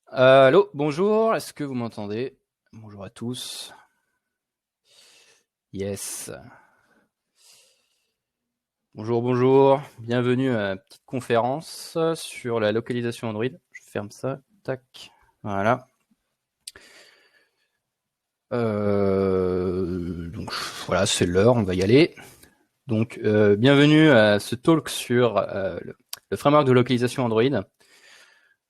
Allô, bonjour, est-ce que vous m'entendez? Bonjour à tous. Yes. Bonjour, bonjour. Bienvenue à la petite conférence sur la localisation Android. Je ferme ça. Tac. Voilà. Donc voilà, c'est l'heure, on va y aller. Donc bienvenue à ce talk sur le framework de localisation Android.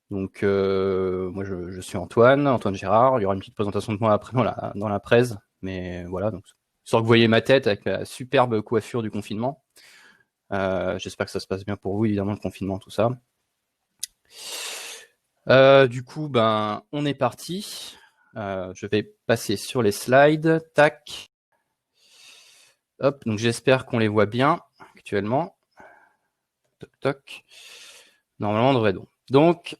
Donc moi je suis Antoine Gérard. Il y aura une petite présentation de moi après dans la presse, mais voilà. Donc histoire que vous voyez ma tête avec la superbe coiffure du confinement. J'espère que ça se passe bien pour vous, évidemment, le confinement, tout ça. Du coup, ben, on est parti. Je vais passer sur les slides. Tac. Hop. Donc, j'espère qu'on les voit bien actuellement. Toc, toc. Normalement, on devrait donc. Donc,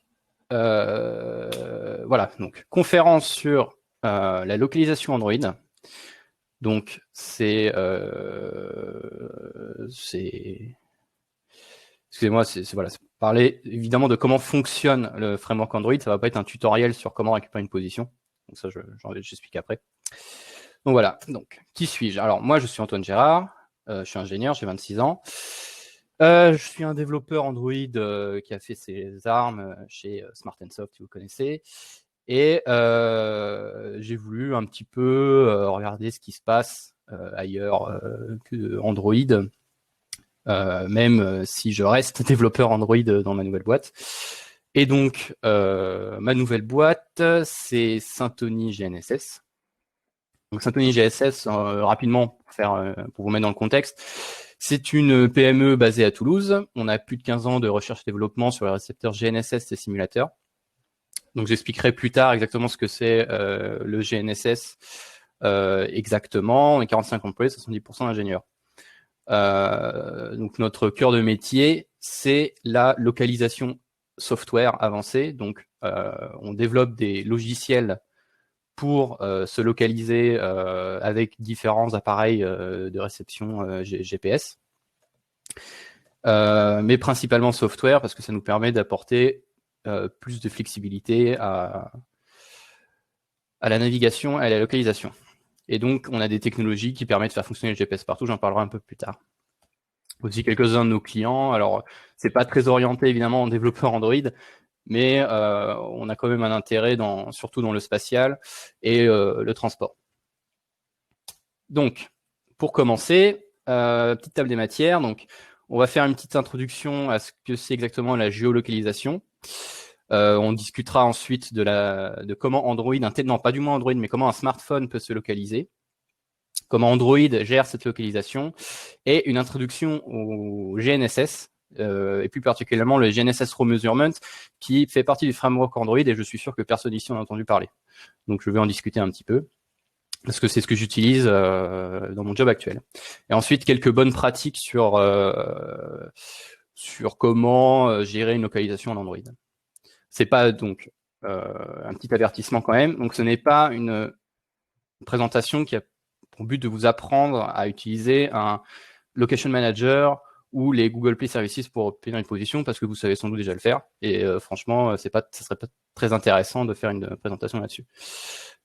voilà. Donc, conférence sur la localisation Android. Donc, c'est excusez-moi, voilà, c'est parler évidemment de comment fonctionne le framework Android. Ça va pas être un tutoriel sur comment récupérer une position. Donc ça, j'explique après. Donc voilà. Donc qui suis-je? Alors moi, je suis Antoine Gérard. Je suis ingénieur, j'ai 26 ans. Je suis un développeur Android qui a fait ses armes chez Smart & Soft, si vous connaissez. Et j'ai voulu un petit peu regarder ce qui se passe ailleurs que Android. Même si je reste développeur Android dans ma nouvelle boîte. Et donc, ma nouvelle boîte, c'est Symfony GNSS. Donc, Symfony GNSS, rapidement, pour vous mettre dans le contexte, c'est une PME basée à Toulouse. On a plus de 15 ans de recherche et développement sur les récepteurs GNSS et simulateurs. Donc, j'expliquerai plus tard exactement ce que c'est le GNSS exactement. On est 45 employés, 70% d'ingénieurs. Donc notre cœur de métier, c'est la localisation software avancée. Donc on développe des logiciels pour se localiser avec différents appareils de réception GPS, mais principalement software parce que ça nous permet d'apporter plus de flexibilité à la navigation et à la localisation. Et donc on a des technologies qui permettent de faire fonctionner le GPS partout, j'en parlerai un peu plus tard. Aussi quelques-uns de nos clients. Alors, c'est pas très orienté évidemment en développeur Android, mais on a quand même un intérêt surtout dans le spatial et le transport. Donc, pour commencer, petite table des matières. Donc, on va faire une petite introduction à ce que c'est exactement la géolocalisation. On discutera ensuite de comment Android, non pas du moins Android, mais comment un smartphone peut se localiser, comment Android gère cette localisation, et une introduction au GNSS, et plus particulièrement le GNSS Raw Measurement, qui fait partie du framework Android, et je suis sûr que personne ici en a entendu parler. Donc je vais en discuter un petit peu, parce que c'est ce que j'utilise dans mon job actuel. Et ensuite, quelques bonnes pratiques sur comment gérer une localisation en Android. C'est pas donc un petit avertissement quand même. Donc ce n'est pas une présentation qui a pour but de vous apprendre à utiliser un Location Manager ou les Google Play Services pour obtenir une position, parce que vous savez sans doute déjà le faire. Et franchement, ça serait pas très intéressant de faire une présentation là-dessus.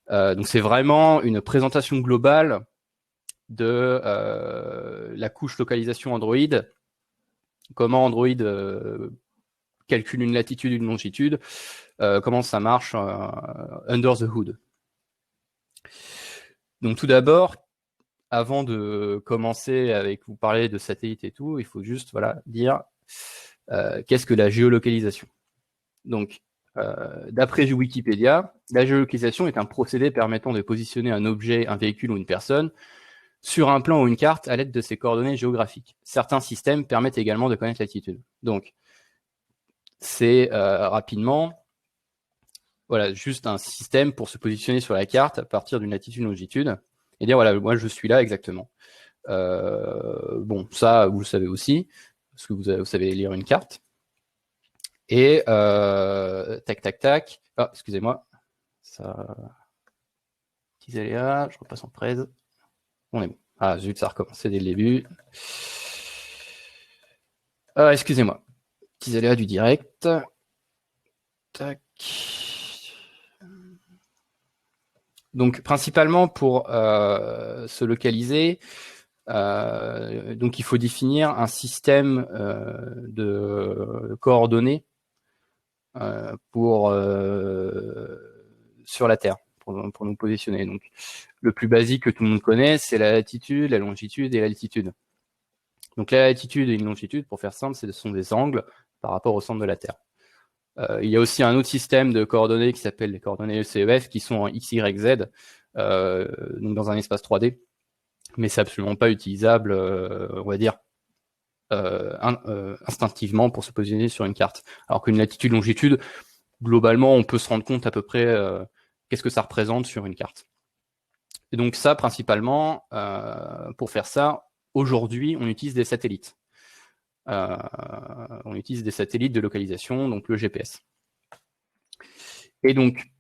Donc c'est vraiment une présentation globale de la couche localisation Android, comment Android calcule une latitude, une longitude, comment ça marche under the hood. Donc tout d'abord, avant de commencer avec vous parler de satellites et tout, il faut juste dire qu'est-ce que la géolocalisation. Donc, d'après Wikipédia, la géolocalisation est un procédé permettant de positionner un objet, un véhicule ou une personne sur un plan ou une carte à l'aide de ses coordonnées géographiques. Certains systèmes permettent également de connaître l'altitude. Donc, c'est rapidement juste un système pour se positionner sur la carte à partir d'une latitude, une longitude, et dire voilà, moi je suis là exactement. Bon, ça, vous le savez aussi, parce que vous savez lire une carte. Et tac, tac, tac. Ah, excusez-moi. Ça... Petits aléas, je repasse en presse. On est bon. Ah, zut, ça a recommencé dès le début. Excusez-moi. Petits aléas du direct. Tac. Donc, principalement pour se localiser, donc il faut définir un système de coordonnées sur la Terre, pour nous positionner. Donc, le plus basique que tout le monde connaît, c'est la latitude, la longitude et l'altitude. Donc, la latitude et une longitude, pour faire simple, ce sont des angles par rapport au centre de la Terre. Il y a aussi un autre système de coordonnées qui s'appelle les coordonnées ECEF, qui sont en X, Y, Z, donc dans un espace 3D, mais c'est absolument pas utilisable, on va dire, instinctivement pour se positionner sur une carte. Alors qu'une latitude, longitude, globalement, on peut se rendre compte à peu près qu'est-ce que ça représente sur une carte. Et donc ça, principalement, pour faire ça, aujourd'hui, on utilise des satellites. On utilise des satellites de localisation, donc le GPS. Et donc,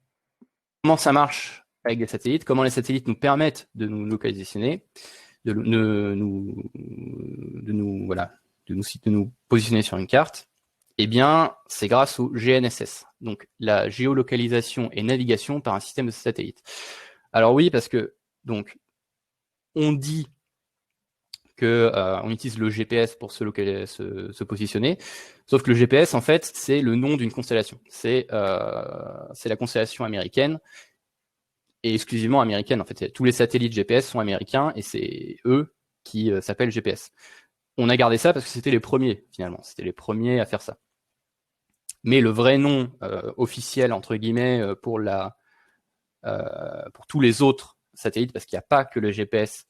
comment ça marche avec des satellites? Comment les satellites nous permettent de nous localiser, de nous positionner sur une carte? Eh bien, c'est grâce au GNSS, donc la géolocalisation et navigation par un système de satellites. Alors oui, parce que donc on dit que on utilise le GPS pour se positionner, sauf que le GPS, en fait, c'est le nom d'une constellation. C'est la constellation américaine, et exclusivement américaine. En fait, tous les satellites GPS sont américains, et c'est eux qui s'appellent GPS. On a gardé ça parce que c'était les premiers, finalement. C'était les premiers à faire ça. Mais le vrai nom officiel, entre guillemets, pour tous les autres satellites, parce qu'il n'y a pas que le GPS.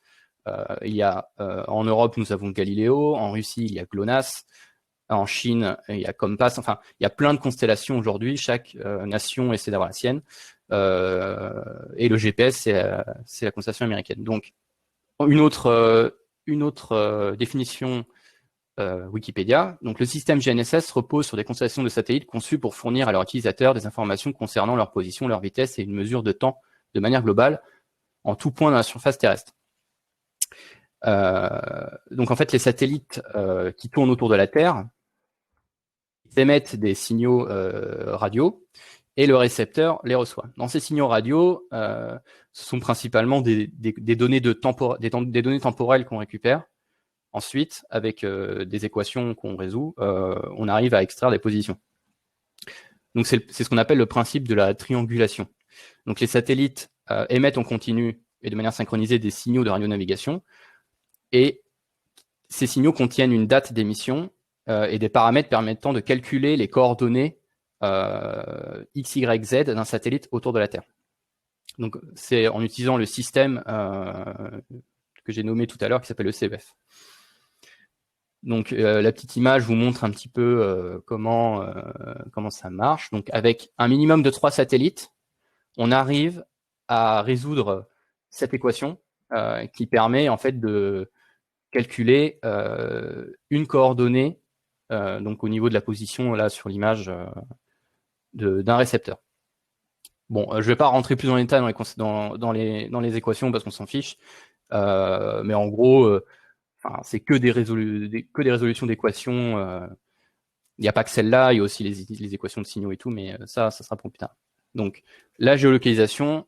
Il y a en Europe, nous avons Galileo, en Russie, il y a GLONASS, en Chine, il y a Compass. Enfin, il y a plein de constellations aujourd'hui. Chaque nation essaie d'avoir la sienne. Et le GPS, c'est la constellation américaine. Donc, une autre définition Wikipédia. Donc, le système GNSS repose sur des constellations de satellites conçues pour fournir à leurs utilisateurs des informations concernant leur position, leur vitesse et une mesure de temps de manière globale en tout point dans la surface terrestre. Donc, en fait, les satellites qui tournent autour de la Terre émettent des signaux radio et le récepteur les reçoit. Dans ces signaux radio, ce sont principalement des données des données temporelles qu'on récupère. Ensuite, avec des équations qu'on résout, on arrive à extraire des positions. Donc, c'est ce qu'on appelle le principe de la triangulation. Donc, les satellites émettent en continu et de manière synchronisée des signaux de radionavigation, et ces signaux contiennent une date d'émission et des paramètres permettant de calculer les coordonnées X, Y, Z d'un satellite autour de la Terre. Donc, c'est en utilisant le système que j'ai nommé tout à l'heure, qui s'appelle le CEF. Donc, la petite image vous montre un petit peu comment ça marche. Donc, avec un minimum de 3 satellites, on arrive à résoudre cette équation qui permet en fait de calculer une coordonnée donc au niveau de la position là sur l'image d'un récepteur. Bon, je ne vais pas rentrer plus en détail dans les équations parce qu'on s'en fiche, mais en gros, c'est que des résolutions d'équations. Il n'y a pas que celle-là, il y a aussi les équations de signaux et tout, mais ça sera pour plus tard. Donc, la géolocalisation,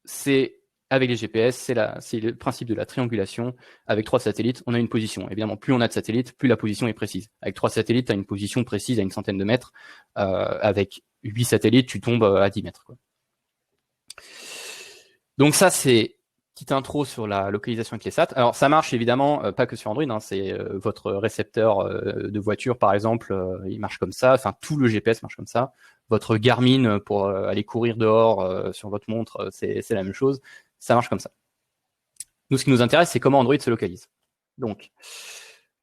c'est avec les GPS, c'est le principe de la triangulation. Avec 3 satellites, on a une position. Évidemment, plus on a de satellites, plus la position est précise. Avec 3 satellites, tu as une position précise à une centaine de mètres. Avec 8 satellites, tu tombes à 10 mètres. Quoi. Donc ça, c'est petite intro sur la localisation avec les SAT. Alors ça marche évidemment pas que sur Android, hein, c'est votre récepteur de voiture par exemple, il marche comme ça, enfin tout le GPS marche comme ça. Votre Garmin pour aller courir dehors sur votre montre, c'est la même chose, ça marche comme ça. Nous, ce qui nous intéresse, c'est comment Android se localise. Donc,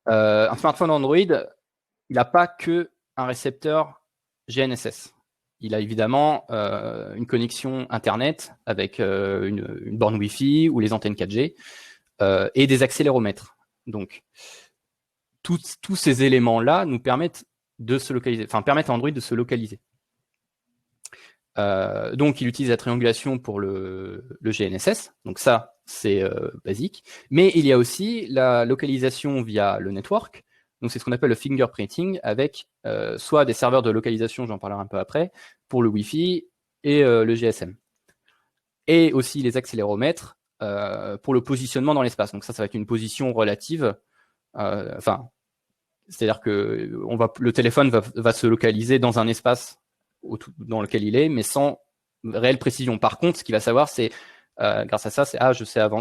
un smartphone Android, il n'a pas que un récepteur GNSS. Il a évidemment une connexion Internet avec une borne Wi-Fi ou les antennes 4G et des accéléromètres. Donc, tous ces éléments-là nous permettent de se localiser, enfin permettent à Android de se localiser. Donc, il utilise la triangulation pour le GNSS. Donc ça, c'est basique. Mais il y a aussi la localisation via le network. Donc, c'est ce qu'on appelle le fingerprinting avec soit des serveurs de localisation, j'en parlerai un peu après, pour le Wi-Fi et le GSM. et aussi les accéléromètres pour le positionnement dans l'espace. Donc ça va être une position relative. Enfin, c'est-à-dire que le téléphone va se localiser dans un espace dans lequel il est, mais sans réelle précision. Par contre, ce qu'il va savoir, c'est grâce à ça, c'est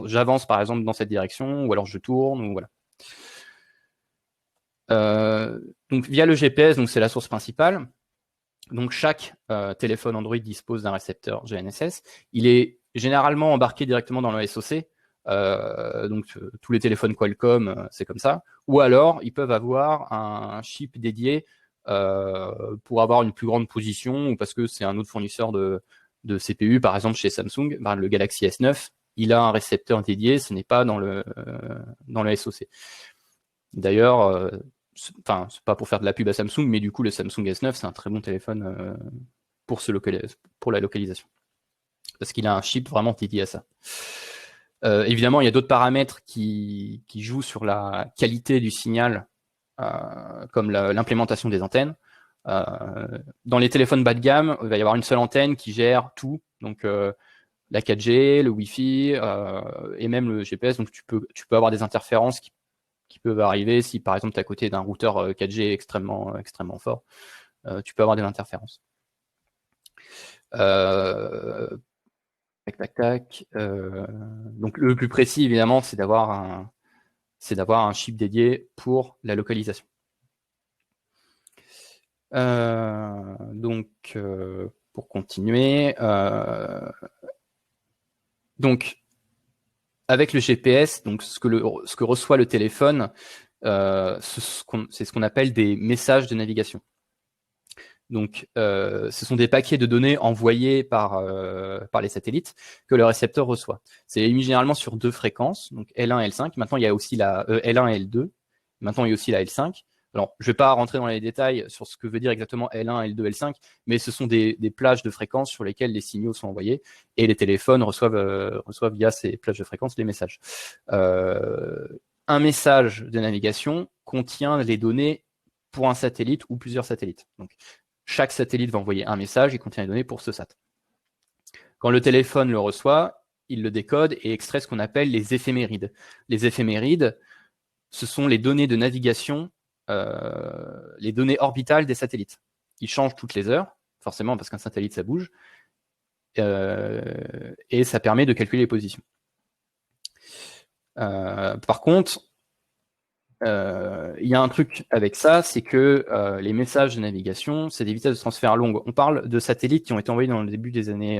j'avance par exemple dans cette direction, ou alors je tourne, ou voilà. Donc via le GPS, donc c'est la source principale. Donc chaque téléphone Android dispose d'un récepteur GNSS. Il est généralement embarqué directement dans le SoC. Donc tous les téléphones Qualcomm, c'est comme ça. Ou alors ils peuvent avoir un chip dédié pour avoir une plus grande position, ou parce que c'est un autre fournisseur de CPU, par exemple chez Samsung, le Galaxy S9, il a un récepteur dédié, ce n'est pas dans le SoC. D'ailleurs, c'est pas pour faire de la pub à Samsung, mais du coup le Samsung S9 c'est un très bon téléphone pour la localisation, parce qu'il a un chip vraiment dédié à ça. Évidemment, il y a d'autres paramètres qui jouent sur la qualité du signal, comme l'implémentation des antennes. Dans les téléphones bas de gamme, il va y avoir une seule antenne qui gère tout, donc la 4G, le Wi-Fi et même le GPS. Donc tu peux avoir des interférences qui peuvent arriver si par exemple tu es à côté d'un routeur 4G extrêmement fort. Tu peux avoir des interférences. Donc le plus précis évidemment, c'est d'avoir un chip dédié pour la localisation. Donc pour continuer, donc avec le GPS, donc ce que reçoit le téléphone, c'est ce qu'on appelle des messages de navigation. Donc, ce sont des paquets de données envoyés par les satellites que le récepteur reçoit. C'est émis généralement sur 2 fréquences, donc L1 et L5. Maintenant, il y a aussi la L1 et L2. Maintenant, il y a aussi la L5. Alors, je ne vais pas rentrer dans les détails sur ce que veut dire exactement L1, L2, L5, mais ce sont des plages de fréquences sur lesquelles les signaux sont envoyés, et les téléphones reçoivent via ces plages de fréquences les messages. Un message de navigation contient les données pour un satellite ou plusieurs satellites. Donc, chaque satellite va envoyer un message, il contient les données pour ce sat. Quand le téléphone le reçoit, il le décode et extrait ce qu'on appelle les éphémérides. Les éphémérides, ce sont les données de navigation, les données orbitales des satellites. Ils changent toutes les heures, forcément parce qu'un satellite ça bouge, et ça permet de calculer les positions. Par contre, il y a un truc avec ça, c'est que les messages de navigation, c'est des vitesses de transfert longues. On parle de satellites qui ont été envoyés dans le début des années,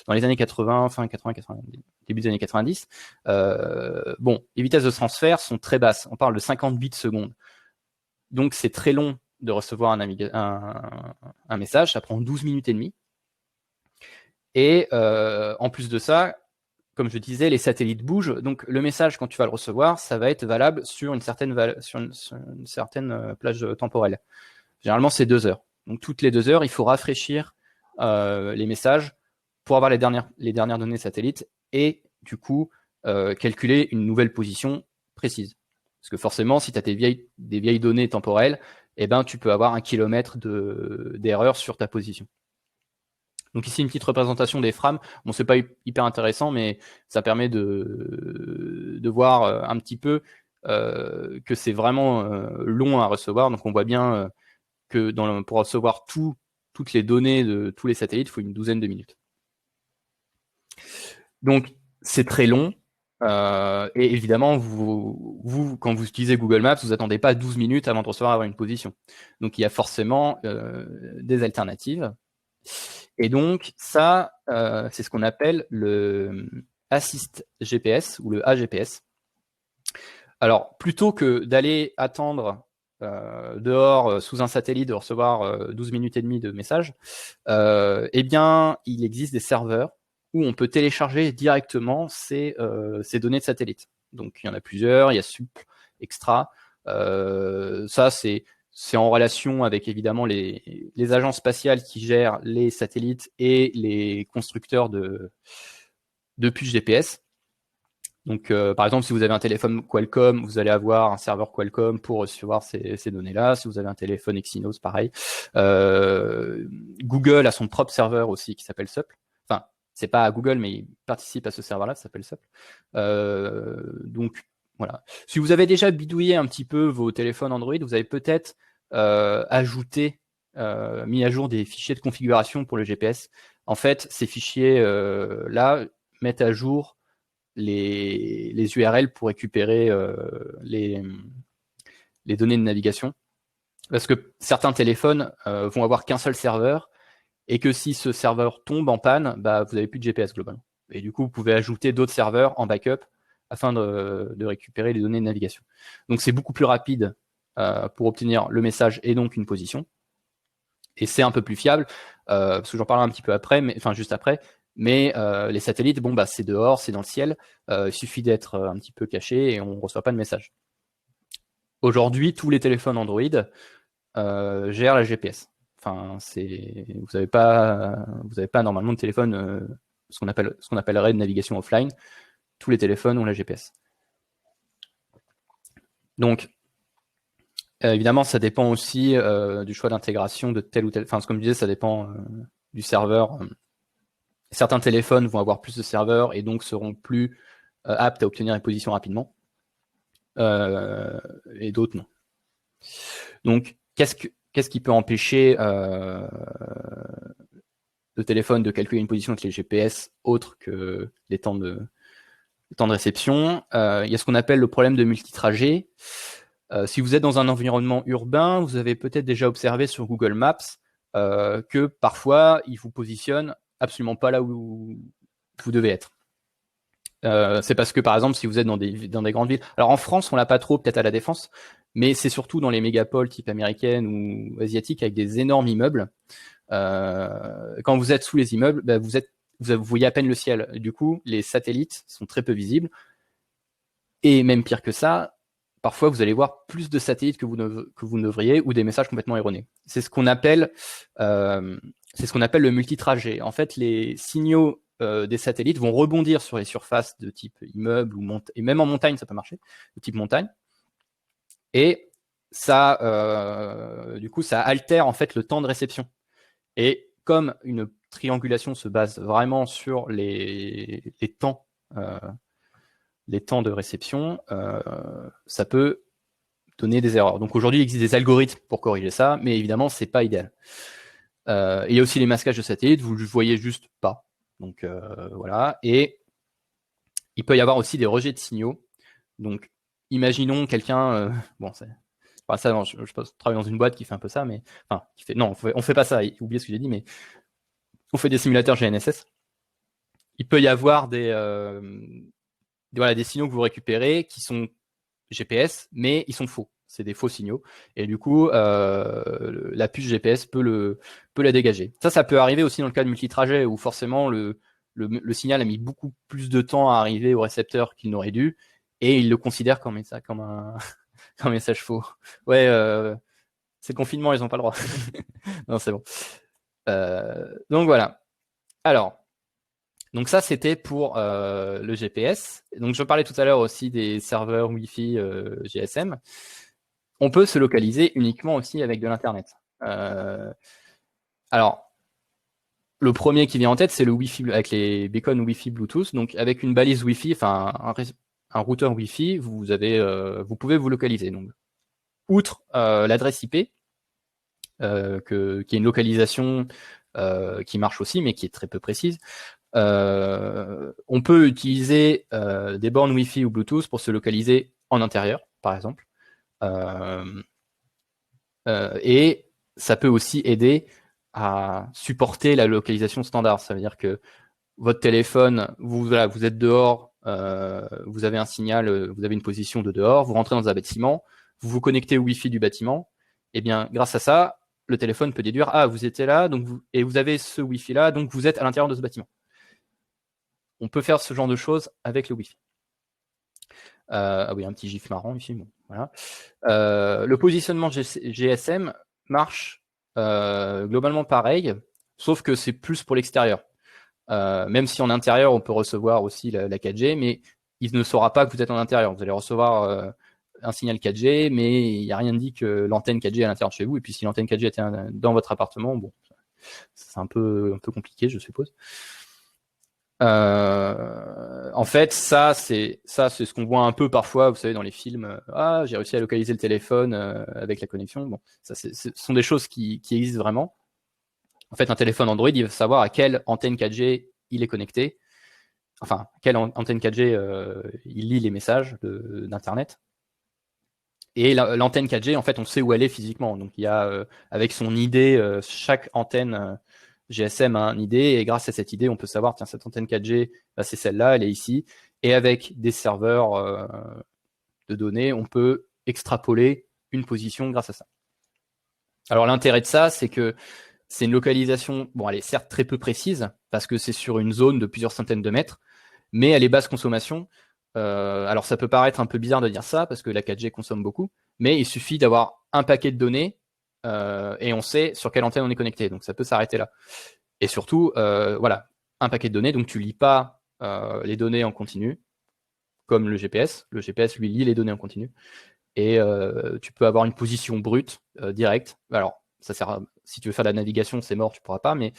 dans les années 80, fin 80, 90, début des années 90. Bon, les vitesses de transfert sont très basses. On parle de 50 bits seconde. Donc c'est très long de recevoir un message. Ça prend 12 minutes et demie. Et en plus de ça, comme je disais, les satellites bougent, donc le message, quand tu vas le recevoir, ça va être valable sur une certaine plage temporelle. Généralement, c'est 2 heures. Donc toutes les 2 heures, il faut rafraîchir les messages pour avoir les dernières données satellites et du coup calculer une nouvelle position précise. Parce que forcément, si tu as des vieilles données temporelles, eh ben, tu peux avoir 1 kilomètre d'erreur sur ta position. Donc ici, une petite représentation des frames. Bon, c'est pas hyper intéressant, mais ça permet de voir un petit peu que c'est vraiment long à recevoir. Donc on voit bien que pour recevoir toutes les données de tous les satellites, il faut une douzaine de minutes. Donc c'est très long. Et évidemment, vous, quand vous utilisez Google Maps, vous attendez pas 12 minutes avant de recevoir une position. Donc il y a forcément des alternatives. Et donc, ça, c'est ce qu'on appelle le Assist GPS ou le AGPS. Alors, plutôt que d'aller attendre dehors sous un satellite de recevoir 12 minutes et demie de messages, eh bien, il existe des serveurs où on peut télécharger directement ces données de satellite. Donc, il y en a plusieurs, il y a Sup, Extra. Ça, c'est en relation avec évidemment les agences spatiales qui gèrent les satellites et les constructeurs de puces GPS. Donc, par exemple, si vous avez un téléphone Qualcomm, vous allez avoir un serveur Qualcomm pour recevoir ces données-là. Si vous avez un téléphone Exynos, pareil. Google a son propre serveur aussi qui s'appelle Sup. Enfin, C'est pas à Google, mais il participe à ce serveur-là, ça s'appelle SUP. Donc voilà. Si vous avez déjà bidouillé un petit peu vos téléphones Android, vous avez peut-être ajouté, mis à jour des fichiers de configuration pour le GPS. En fait, ces fichiers là mettent à jour les URL pour récupérer les données de navigation. Parce que certains téléphones vont avoir qu'un seul serveur, et que si ce serveur tombe en panne, bah, vous n'avez plus de GPS globalement. Et du coup, vous pouvez ajouter d'autres serveurs en backup afin de récupérer les données de navigation. Donc c'est beaucoup plus rapide pour obtenir le message et donc une position. Et c'est un peu plus fiable, parce que j'en parlerai un petit peu après, enfin juste après, mais les satellites, bon, bah, c'est dehors, c'est dans le ciel, il suffit d'être un petit peu caché et on ne reçoit pas de message. Aujourd'hui, tous les téléphones Android gèrent la GPS. Enfin, vous n'avez pas normalement de téléphone, ce qu'on appellerait de navigation offline. Tous les téléphones ont la GPS. Donc, évidemment, ça dépend aussi du choix d'intégration de tel ou tel. Enfin, comme je disais, ça dépend du serveur. Certains téléphones vont avoir plus de serveurs et donc seront plus aptes à obtenir une position rapidement, et d'autres non. Donc, qu'est-ce qui peut empêcher le téléphone de calculer une position avec les GPS autre que les temps de réception? Il y a ce qu'on appelle le problème de multitrajet. Si vous êtes dans un environnement urbain, vous avez peut-être déjà observé sur Google Maps que parfois, il vous positionne absolument pas là où vous devez être. C'est parce que, par exemple, si vous êtes dans des grandes villes... Alors en France, on l'a pas trop, peut-être à La Défense, mais c'est surtout dans les mégapoles type américaines ou asiatiques avec des énormes immeubles. Quand vous êtes sous les immeubles, bah, vous voyez à peine le ciel. Du coup, les satellites sont très peu visibles. Et même pire que ça, parfois vous allez voir plus de satellites que vous ne devriez, ou des messages complètement erronés. C'est ce qu'on appelle le multitrajet. En fait, les signaux des satellites vont rebondir sur les surfaces de type immeuble et même en montagne, ça peut marcher, de type montagne. Et ça, du coup, ça altère en fait le temps de réception. Et comme une triangulation se base vraiment sur les temps de réception, ça peut donner des erreurs. Donc aujourd'hui, il existe des algorithmes pour corriger ça, mais évidemment, c'est pas idéal. Il y a aussi les masquages de satellites, vous ne voyez juste pas. Donc voilà. Et il peut y avoir aussi des rejets de signaux. Donc imaginons quelqu'un, bon, ça, je travaille dans une boîte qui fait un peu ça, mais enfin, non, on fait pas ça. Oubliez ce que j'ai dit, mais on fait des simulateurs GNSS. Il peut y avoir des signaux que vous récupérez qui sont GPS, mais ils sont faux. C'est des faux signaux. Et du coup, la puce GPS peut la dégager. Ça peut arriver aussi dans le cas de multitrajet, où forcément le signal a mis beaucoup plus de temps à arriver au récepteur qu'il n'aurait dû, et il le considère comme un message faux. Ouais, c'est le confinement, ils n'ont pas le droit. Non, c'est bon. Donc voilà. Alors, donc ça, c'était pour le GPS. Donc je parlais tout à l'heure aussi des serveurs Wi-Fi GSM. On peut se localiser uniquement aussi avec de l'Internet. Alors, le premier qui vient en tête, c'est le Wi-Fi avec les beacons Wi-Fi Bluetooth. Donc avec une balise Wi-Fi, enfin un routeur Wi-Fi, vous pouvez vous localiser. Donc, outre l'adresse IP, qui est une localisation qui marche aussi, mais qui est très peu précise. On peut utiliser des bornes Wi-Fi ou Bluetooth pour se localiser en intérieur, par exemple. Et ça peut aussi aider à supporter la localisation standard. Ça veut dire que votre téléphone, vous êtes dehors, vous avez un signal, vous avez une position de dehors, vous rentrez dans un bâtiment, vous vous connectez au Wi-Fi du bâtiment, et bien grâce à ça, le téléphone peut déduire, ah, vous étiez là, et vous avez ce Wi-Fi là, donc vous êtes à l'intérieur de ce bâtiment. On peut faire ce genre de choses avec le Wi-Fi. Ah oui, un petit gif marrant ici. Bon, voilà. Le positionnement GSM marche globalement pareil, sauf que c'est plus pour l'extérieur. Même si en intérieur, on peut recevoir aussi la 4G, mais il ne saura pas que vous êtes en intérieur. Vous allez recevoir un signal 4G, mais il n'y a rien de dit que l'antenne 4G est à l'intérieur de chez vous. Et puis si l'antenne 4G était dans votre appartement, bon, c'est un peu compliqué, je suppose. En fait, ça, c'est ce qu'on voit un peu parfois, vous savez, dans les films. Ah, j'ai réussi à localiser le téléphone avec la connexion. Bon, ça, ce sont des choses qui existent vraiment. En fait, un téléphone Android, il va savoir à quelle antenne 4G il est connecté. Enfin, quelle antenne 4G il lit les messages d'Internet. Et l'antenne 4G, en fait, on sait où elle est physiquement. Donc, il y a, avec son ID, chaque antenne GSM a un ID, et grâce à cette ID, on peut savoir, tiens, cette antenne 4G, bah, c'est celle-là, elle est ici. Et avec des serveurs de données, on peut extrapoler une position grâce à ça. Alors, l'intérêt de ça, c'est que c'est une localisation, bon, elle est certes très peu précise, parce que c'est sur une zone de plusieurs centaines de mètres, mais elle est basse consommation. Alors ça peut paraître un peu bizarre de dire ça, parce que la 4G consomme beaucoup, mais il suffit d'avoir un paquet de données, et on sait sur quelle antenne on est connecté, donc ça peut s'arrêter là. Et surtout, voilà, un paquet de données, donc tu lis pas les données en continu, comme le GPS. Le GPS, lui, lit les données en continu. Et tu peux avoir une position brute, directe. Alors, ça sert si tu veux faire de la navigation, c'est mort, tu pourras pas, mais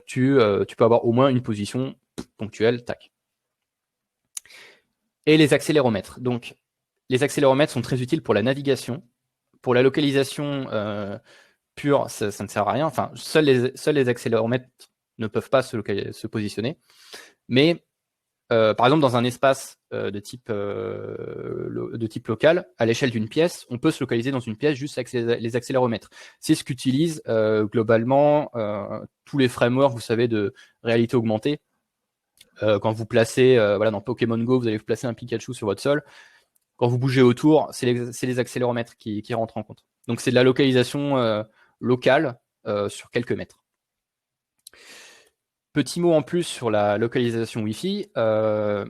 tu peux avoir au moins une position ponctuelle, tac. Et les accéléromètres. Donc, les accéléromètres sont très utiles pour la navigation. Pour la localisation pure, ça ne sert à rien. Enfin, seuls les accéléromètres ne peuvent pas se positionner. Mais par exemple, dans un espace de type local, à l'échelle d'une pièce, on peut se localiser dans une pièce juste avec les accéléromètres. C'est ce qu'utilisent globalement tous les frameworks, vous savez, de réalité augmentée. Quand vous placez, voilà, dans Pokémon Go, vous allez vous placer un Pikachu sur votre sol. Quand vous bougez autour, c'est les accéléromètres qui rentrent en compte. Donc c'est de la localisation locale sur quelques mètres. Petit mot en plus sur la localisation Wi-Fi. La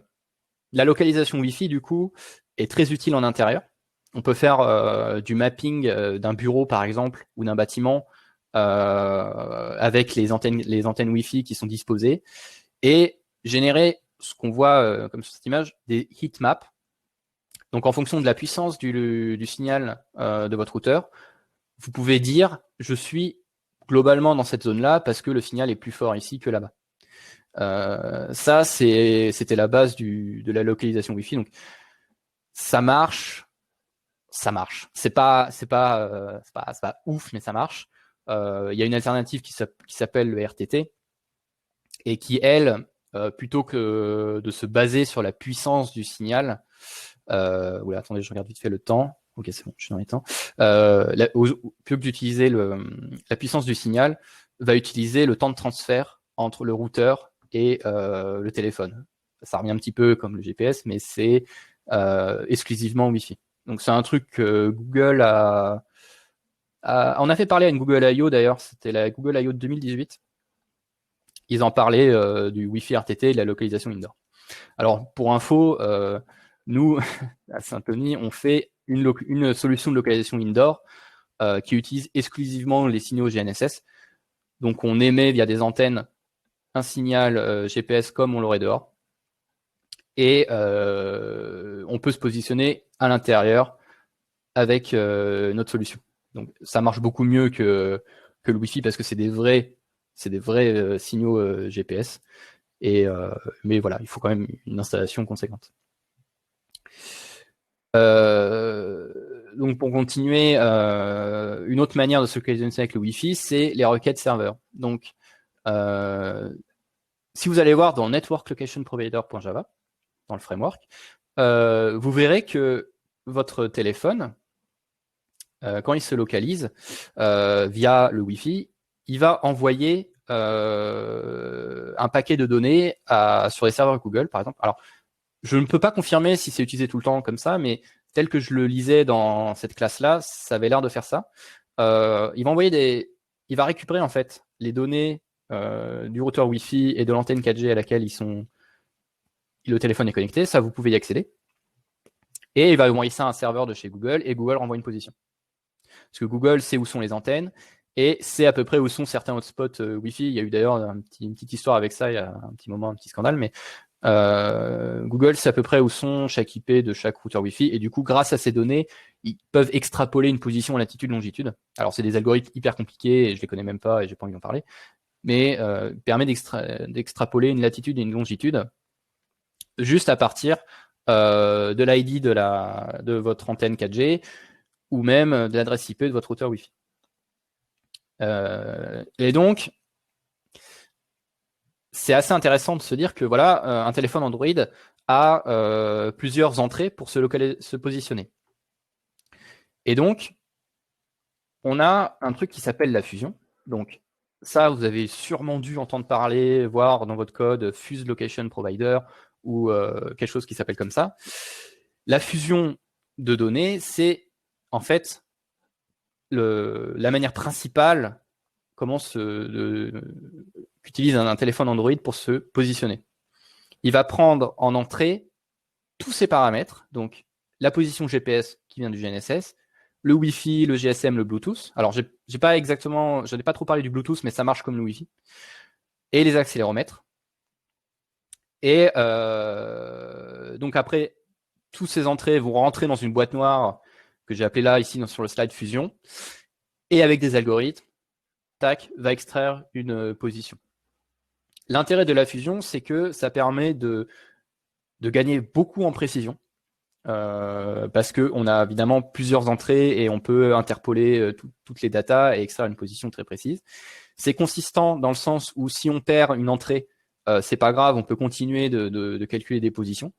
localisation Wi-Fi, du coup, est très utile en intérieur. On peut faire du mapping d'un bureau, par exemple, ou d'un bâtiment avec les antennes Wi-Fi qui sont disposées et générer ce qu'on voit comme sur cette image, des heat maps. Donc, en fonction de la puissance du signal de votre routeur, vous pouvez dire « je suis globalement dans cette zone-là parce que le signal est plus fort ici que là-bas ». Ça, c'était la base de la localisation Wi-Fi. Donc, ça marche. C'est pas ouf, mais ça marche. Il y a une alternative qui s'appelle le RTT et qui, elle, plutôt que de se baser sur la puissance du signal, oula, attendez, je regarde vite fait le temps. Ok, c'est bon, je suis dans les temps. Plutôt que d'utiliser la puissance du signal, va utiliser le temps de transfert entre le routeur et le téléphone. Ça revient un petit peu comme le GPS, mais c'est exclusivement Wi-Fi. Donc c'est un truc que Google on a fait parler à une Google I.O. d'ailleurs, c'était la Google I.O. de 2018. Ils en parlaient du Wi-Fi RTT et de la localisation indoor. Alors pour info, nous, à Saint-Denis, on fait une solution de localisation indoor qui utilise exclusivement les signaux GNSS. Donc on émet via des antennes un signal GPS comme on l'aurait dehors. Et on peut se positionner à l'intérieur avec notre solution. Donc ça marche beaucoup mieux que le Wi-Fi parce que c'est des vrais signaux GPS. Mais voilà, il faut quand même une installation conséquente. Donc pour continuer, une autre manière de se localiser avec le Wi-Fi, c'est les requêtes serveurs. Donc si vous allez voir dans networklocationprovider.java, dans le framework, vous verrez que votre téléphone, quand il se localise via le Wi-Fi, il va envoyer un paquet de données sur les serveurs Google, par exemple. Alors, je ne peux pas confirmer si c'est utilisé tout le temps comme ça, mais tel que je le lisais dans cette classe-là, ça avait l'air de faire ça. Il va récupérer en fait les données du routeur Wi-Fi et de l'antenne 4G à laquelle le téléphone est connecté. Ça, vous pouvez y accéder. Et il va envoyer ça à un serveur de chez Google et Google renvoie une position. Parce que Google sait où sont les antennes et sait à peu près où sont certains hotspots Wi-Fi. Il y a eu d'ailleurs une petite histoire avec ça il y a un petit moment, un petit scandale, mais Google sait à peu près où sont chaque IP de chaque routeur Wi-Fi et du coup, grâce à ces données, ils peuvent extrapoler une position latitude, longitude. Alors, c'est des algorithmes hyper compliqués et je les connais même pas et j'ai pas envie d'en parler. mais permet d'extrapoler une latitude et une longitude juste à partir de l'ID de votre antenne 4G ou même de l'adresse IP de votre routeur Wi-Fi. Et donc, c'est assez intéressant de se dire que voilà, un téléphone Android a plusieurs entrées pour se positionner. Et donc, on a un truc qui s'appelle la fusion. Donc, ça, vous avez sûrement dû entendre parler, voir dans votre code Fuse Location Provider ou quelque chose qui s'appelle comme ça. La fusion de données, c'est en fait la manière principale qu'utilise un téléphone Android pour se positionner. Il va prendre en entrée tous ces paramètres, donc la position GPS qui vient du GNSS, le Wi-Fi, le GSM, le Bluetooth. Alors, je n'ai pas trop parlé du Bluetooth, mais ça marche comme le Wi-Fi. Et les accéléromètres. Et donc après, toutes ces entrées vont rentrer dans une boîte noire que j'ai appelée là, ici, sur le slide Fusion. Et avec des algorithmes, tac, va extraire une position. L'intérêt de la fusion, c'est que ça permet de gagner beaucoup en précision. Parce qu'on a évidemment plusieurs entrées et on peut interpoler toutes les datas et extraire une position très précise. C'est consistant dans le sens où si on perd une entrée, c'est pas grave, on peut continuer de calculer des positions.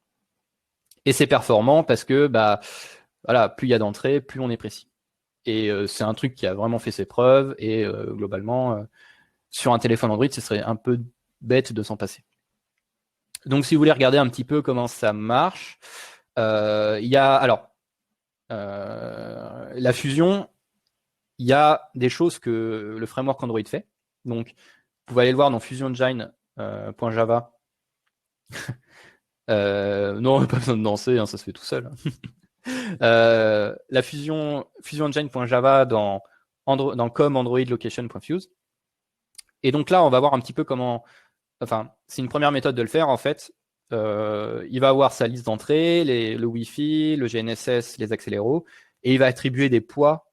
Et c'est performant parce que voilà, plus il y a d'entrées, plus on est précis. Et c'est un truc qui a vraiment fait ses preuves et globalement, sur un téléphone Android, ce serait un peu bête de s'en passer. Donc si vous voulez regarder un petit peu comment ça marche, il y a la fusion, il y a des choses que le framework Android fait. Donc, vous pouvez aller le voir dans fusionengine.java. Non, pas besoin de danser, hein, ça se fait tout seul. La fusionengine.java dans com Android location.fuse. Et donc là, on va voir un petit peu comment. Enfin, c'est une première méthode de le faire en fait. Il va avoir sa liste d'entrées, le Wi-Fi, le GNSS, les accéléros, et il va attribuer des poids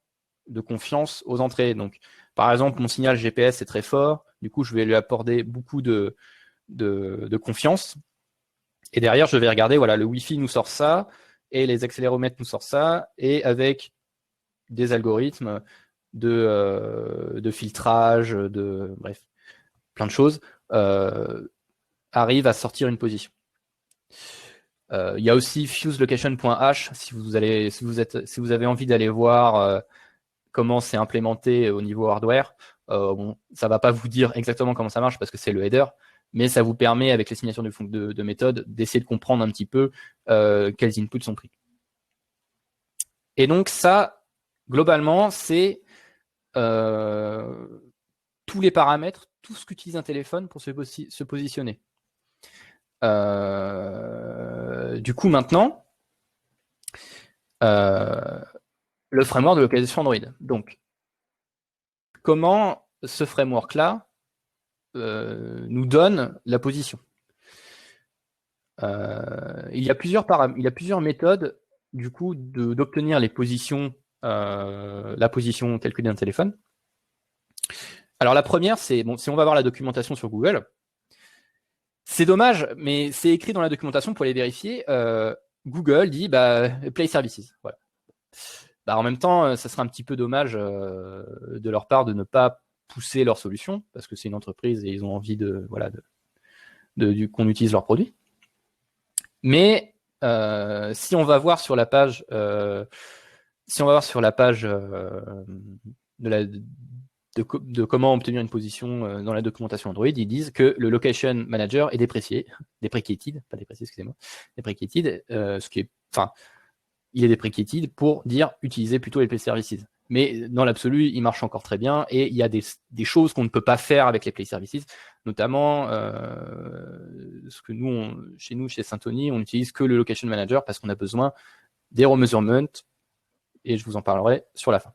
de confiance aux entrées. Donc, par exemple, mon signal GPS est très fort, du coup, je vais lui apporter beaucoup de confiance. Et derrière, je vais regarder, voilà, le Wi-Fi nous sort ça, et les accéléromètres nous sortent ça, et avec des algorithmes de filtrage, bref, plein de choses, arrive à sortir une position. Il y a aussi fuselocation.h si vous avez envie d'aller voir comment c'est implémenté au niveau hardware. Bon, ça va pas vous dire exactement comment ça marche parce que c'est le header, mais ça vous permet avec les signations de méthode d'essayer de comprendre un petit peu quels inputs sont pris. Et donc ça, globalement, c'est tous les paramètres, tout ce qu'utilise un téléphone pour se positionner. Du coup, maintenant, le framework de localisation Android. Donc, comment ce framework-là nous donne la position? Il y a plusieurs méthodes, du coup, d'obtenir les positions, la position calculée d'un téléphone. Alors, la première, c'est, bon, si on va voir la documentation sur Google, c'est dommage, mais c'est écrit dans la documentation pour les vérifier. Google dit Play Services. Voilà. En même temps, ça serait un petit peu dommage de leur part de ne pas pousser leur solution, parce que c'est une entreprise et ils ont envie qu'on utilise leurs produits. Mais si on va voir sur la page, de comment obtenir une position dans la documentation Android, ils disent que le Location Manager est deprecated, excusez-moi, deprecated, ce qui est, enfin, il est deprecated pour dire utiliser plutôt les Play Services. Mais dans l'absolu, il marche encore très bien et il y a des choses qu'on ne peut pas faire avec les Play Services, notamment ce que chez Symfony, on n'utilise que le Location Manager parce qu'on a besoin des remeasurements et je vous en parlerai sur la fin.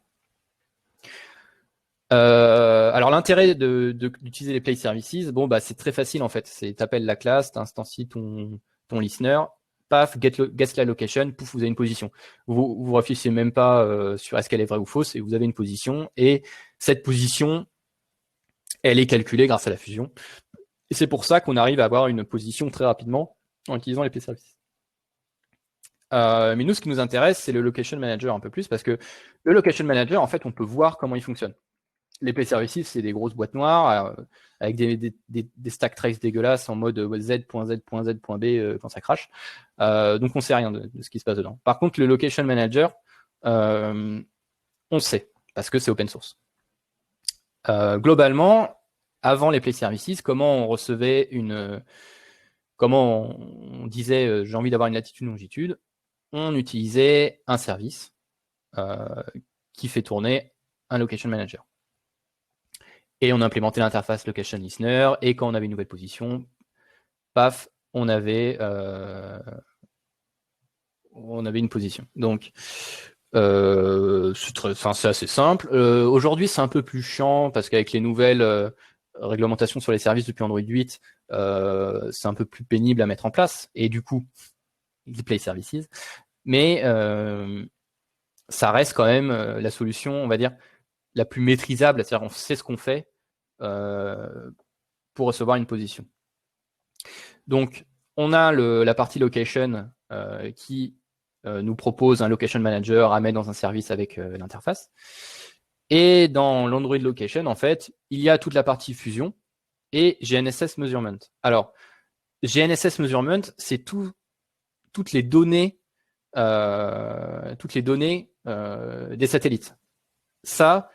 Alors l'intérêt d'utiliser les Play Services, c'est très facile en fait. C'est t'appelles la classe, t'instancies ton listener, paf, guess la location, pouf, vous avez une position. Vous réfléchissez même pas sur est-ce qu'elle est vraie ou fausse, et vous avez une position. Et cette position, elle est calculée grâce à la fusion. Et c'est pour ça qu'on arrive à avoir une position très rapidement en utilisant les P-Services. Mais nous, ce qui nous intéresse, c'est le Location Manager un peu plus, parce que le Location Manager, en fait, on peut voir comment il fonctionne. Les P-Services, c'est des grosses boîtes noires avec des stack traces dégueulasses en mode Z.Z.Z.B quand ça crache. Donc, on ne sait rien de ce qui se passe dedans. Par contre, le Location Manager, on sait, parce que c'est open source. Globalement, avant les Play Services, comment on recevait comment on disait j'ai envie d'avoir une latitude, longitude, on utilisait un service qui fait tourner un Location Manager. Et on implémentait l'interface Location Listener, et quand on avait une nouvelle position, paf, on avait une position. Donc, c'est assez simple. Aujourd'hui, c'est un peu plus chiant, parce qu'avec les nouvelles réglementations sur les services depuis Android 8, c'est un peu plus pénible à mettre en place, et du coup, les Play Services. Mais ça reste quand même la solution, on va dire, la plus maîtrisable, c'est-à-dire on sait ce qu'on fait pour recevoir une position. Donc, on a la partie location qui nous propose un location manager à mettre dans un service avec l'interface. Et dans l'Android Location, en fait, il y a toute la partie fusion et GNSS Measurement. Alors, GNSS Measurement, c'est toutes les données des satellites. Ça,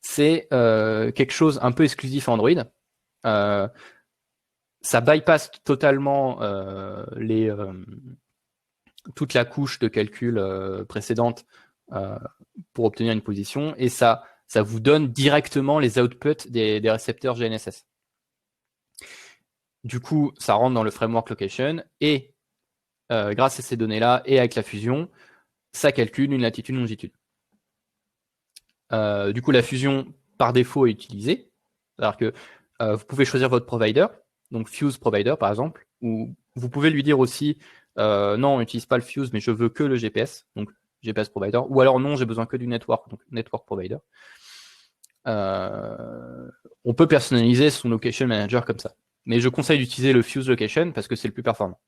c'est quelque chose un peu exclusif à Android. Ça bypass totalement toute la couche de calcul précédente pour obtenir une position, et ça vous donne directement les outputs des récepteurs GNSS. Du coup, ça rentre dans le framework location, et grâce à ces données-là et avec la fusion, ça calcule une latitude, longitude. Du coup, la fusion par défaut est utilisée. C'est-à-dire que vous pouvez choisir votre provider, donc Fuse Provider par exemple, ou vous pouvez lui dire aussi non, on n'utilise pas le Fuse, mais je veux que le GPS, donc GPS Provider, ou alors non, j'ai besoin que du Network, donc Network Provider. On peut personnaliser son Location Manager comme ça. Mais je conseille d'utiliser le Fuse Location parce que c'est le plus performant.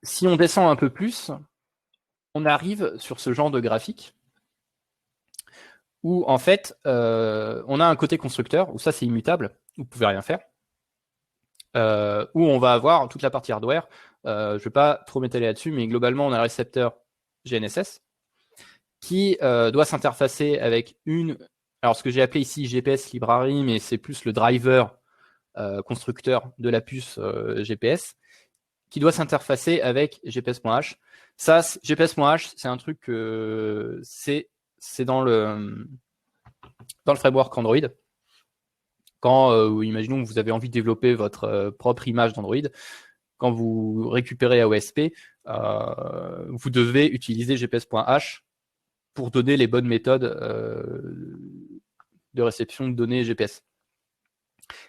Si on descend un peu plus, on arrive sur ce genre de graphique où en fait, on a un côté constructeur, où ça c'est immutable, vous pouvez rien faire, où on va avoir toute la partie hardware. Je ne vais pas trop m'étaler là-dessus, mais globalement, on a un récepteur GNSS qui doit s'interfacer avec alors ce que j'ai appelé ici GPS Library, mais c'est plus le driver constructeur de la puce GPS, qui doit s'interfacer avec GPS.h. Ça, GPS.h, c'est un truc que c'est dans le framework Android. Quand, imaginons que vous avez envie de développer votre propre image d'Android, quand vous récupérez AOSP, vous devez utiliser GPS.h pour donner les bonnes méthodes de réception de données GPS.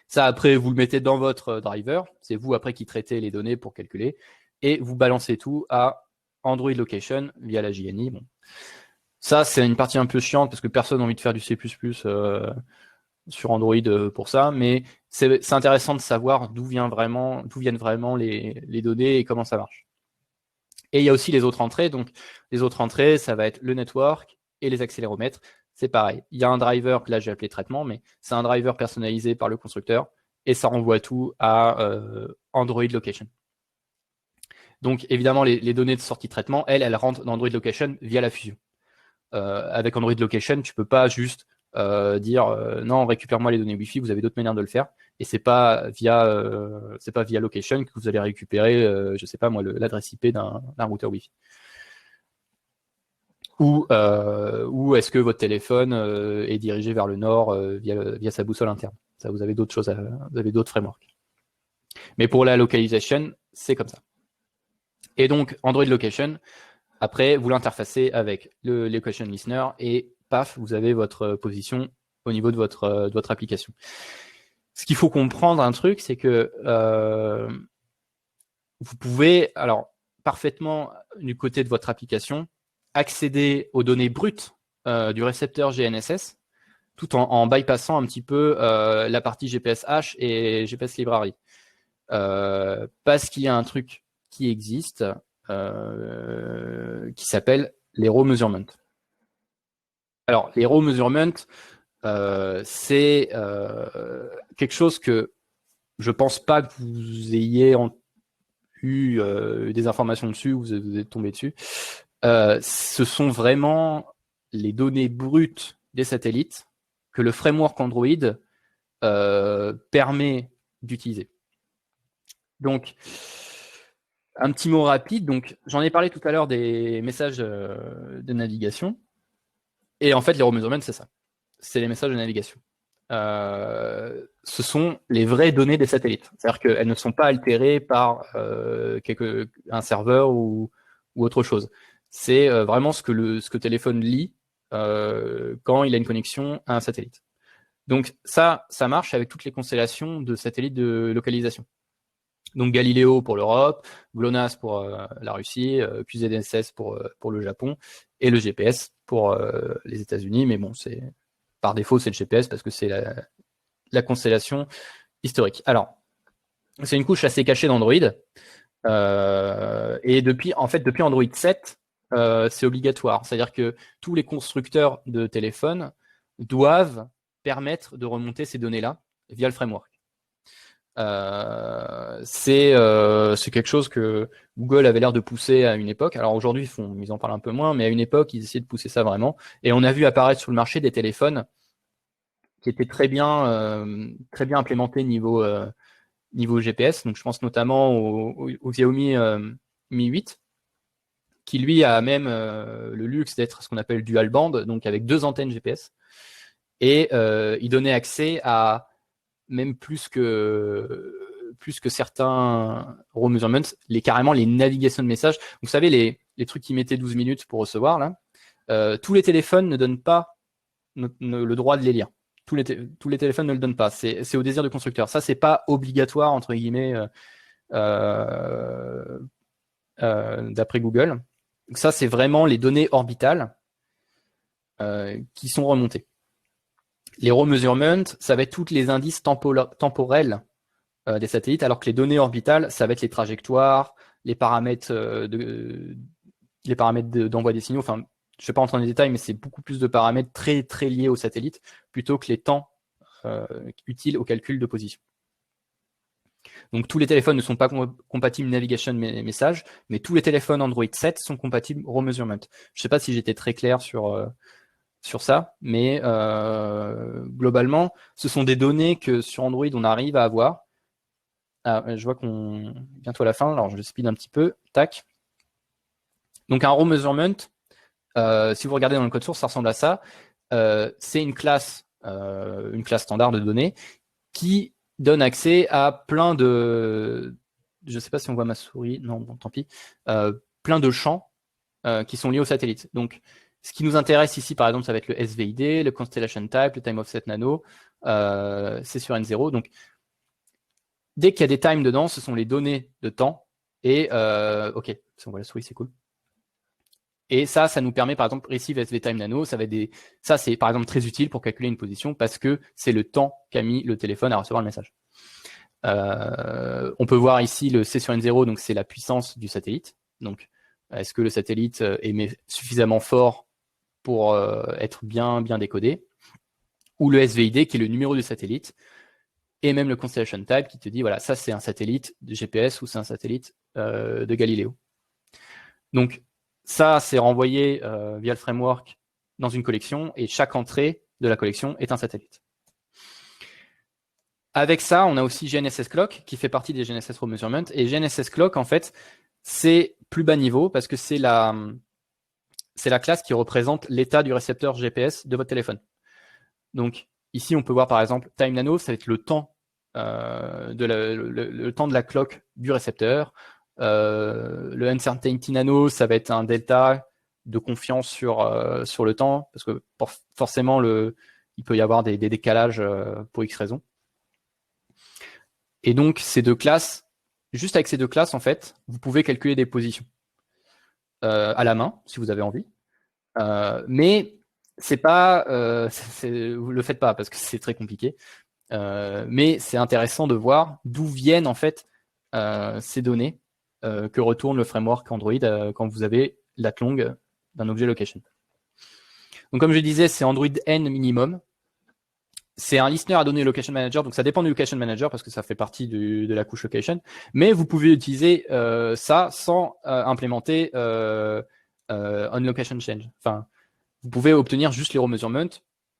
Ça, après, vous le mettez dans votre driver. C'est vous, après, qui traitez les données pour calculer. Et vous balancez tout à Android Location via la JNI. Bon. Ça, c'est une partie un peu chiante parce que personne n'a envie de faire du C++ sur Android pour ça. Mais c'est intéressant de savoir d'où viennent vraiment les données et comment ça marche. Et il y a aussi les autres entrées. Donc, les autres entrées, ça va être le network et les accéléromètres. C'est pareil. Il y a un driver que là, j'ai appelé traitement, mais c'est un driver personnalisé par le constructeur et ça renvoie tout à Android Location. Donc, évidemment, les données de sortie de traitement, elles rentrent dans Android Location via la fusion. Avec Android Location, tu peux pas juste dire non, récupère-moi les données Wi-Fi, vous avez d'autres manières de le faire. Et c'est pas via Location que vous allez récupérer, je sais pas moi, l'adresse IP d'un routeur Wi-Fi. Ou est-ce que votre téléphone est dirigé vers le nord via sa boussole interne. Ça, vous avez d'autres choses, vous avez d'autres frameworks. Mais pour la localisation, c'est comme ça. Et donc, Android Location, après, vous l'interfacez avec le Location Listener et paf, vous avez votre position au niveau de votre application. Ce qu'il faut comprendre, un truc, c'est que vous pouvez, alors, parfaitement, du côté de votre application, accéder aux données brutes du récepteur GNSS tout en bypassant un petit peu la partie GPS H et GPS Library. Parce qu'il y a un truc qui existe qui s'appelle les raw measurement. Alors, les raw measurement, c'est quelque chose que je pense pas que vous ayez eu des informations dessus, vous êtes tombé dessus. Ce sont vraiment les données brutes des satellites que le framework Android permet d'utiliser. Donc, un petit mot rapide. Donc, j'en ai parlé tout à l'heure des messages de navigation. Et en fait, les raw measurements, c'est ça. C'est les messages de navigation. Ce sont les vraies données des satellites. C'est-à-dire qu'elles ne sont pas altérées par un serveur ou autre chose. C'est vraiment ce que le téléphone lit quand il a une connexion à un satellite. Donc ça marche avec toutes les constellations de satellites de localisation. Donc Galileo pour l'Europe, GLONASS pour la Russie, QZSS pour le Japon, et le GPS pour les États-Unis. Mais bon, par défaut, c'est le GPS parce que c'est la constellation historique. Alors, c'est une couche assez cachée d'Android. Et depuis Android 7, c'est obligatoire. C'est-à-dire que tous les constructeurs de téléphones doivent permettre de remonter ces données-là via le framework. C'est quelque chose que Google avait l'air de pousser à une époque. Alors aujourd'hui, ils en parlent un peu moins, mais à une époque, ils essayaient de pousser ça vraiment. Et on a vu apparaître sur le marché des téléphones qui étaient très bien implémentés niveau GPS. Donc je pense notamment au Xiaomi Mi 8, qui lui a même le luxe d'être ce qu'on appelle dual band, donc avec 2 antennes GPS. Et il donnait accès à même plus que certains raw measurements, carrément les navigations de messages. Vous savez, les trucs qui mettaient 12 minutes pour recevoir, là, tous les téléphones ne donnent pas le droit de les lire. Tous les téléphones ne le donnent pas. C'est au désir du constructeur. Ça, c'est pas obligatoire, entre guillemets, d'après Google. Donc ça, c'est vraiment les données orbitales qui sont remontées. Les raw measurements, ça va être tous les indices temporels des satellites, alors que les données orbitales, ça va être les trajectoires, les paramètres d'envoi des signaux. Enfin, je ne vais pas rentrer dans les détails, mais c'est beaucoup plus de paramètres très, très liés au satellite plutôt que les temps utiles au calcul de position. Donc, tous les téléphones ne sont pas compatibles navigation message, mais tous les téléphones Android 7 sont compatibles raw measurement. Je ne sais pas si j'étais très clair sur ça, mais globalement, ce sont des données que sur Android, on arrive à avoir. Je vois qu'on est bientôt à la fin, alors je speed un petit peu. Tac. Donc un raw measurement, si vous regardez dans le code source, ça ressemble à ça. C'est une classe standard de données qui donne accès à plein de... Je ne sais pas si on voit ma souris. Non, bon, tant pis. Plein de champs qui sont liés au satellite. Donc, ce qui nous intéresse ici, par exemple, ça va être le SVID, le Constellation Type, le Time Offset Nano, c'est sur N0. Donc, dès qu'il y a des times dedans, ce sont les données de temps. Et ok, si on voit la souris, c'est cool. Et ça nous permet, par exemple, Receive SV Time Nano, ça c'est par exemple très utile pour calculer une position parce que c'est le temps qu'a mis le téléphone à recevoir le message. On peut voir ici le C sur N0, donc c'est la puissance du satellite. Donc, est-ce que le satellite émet suffisamment fort pour être bien décodé? Ou le SVID, qui est le numéro du satellite, et même le Constellation Type qui te dit, voilà, ça c'est un satellite de GPS ou c'est un satellite de Galileo. Donc, ça, c'est renvoyé via le framework dans une collection, et chaque entrée de la collection est un satellite. Avec ça, on a aussi GNSS Clock, qui fait partie des GNSS Raw Measurement, et GNSS Clock, en fait, c'est plus bas niveau, parce que c'est la classe qui représente l'état du récepteur GPS de votre téléphone. Donc, ici, on peut voir, par exemple, Time Nano, ça va être le temps, le temps de la clock du récepteur. Le Uncertainty Nano, ça va être un delta de confiance sur le temps, parce que forcément, il peut y avoir des décalages pour X raisons. Et donc, ces deux classes, juste avec ces deux classes, en fait, vous pouvez calculer des positions à la main, si vous avez envie. Mais C'est pas, vous le faites pas parce que c'est très compliqué. Mais c'est intéressant de voir d'où viennent en fait ces données que retourne le framework Android quand vous avez lat long d'un objet location. Donc comme je disais, c'est Android N minimum. C'est un listener à données location manager, donc ça dépend du location manager parce que ça fait partie de la couche location. Mais vous pouvez utiliser ça sans implémenter on location change. Enfin, vous pouvez obtenir juste les raw measurements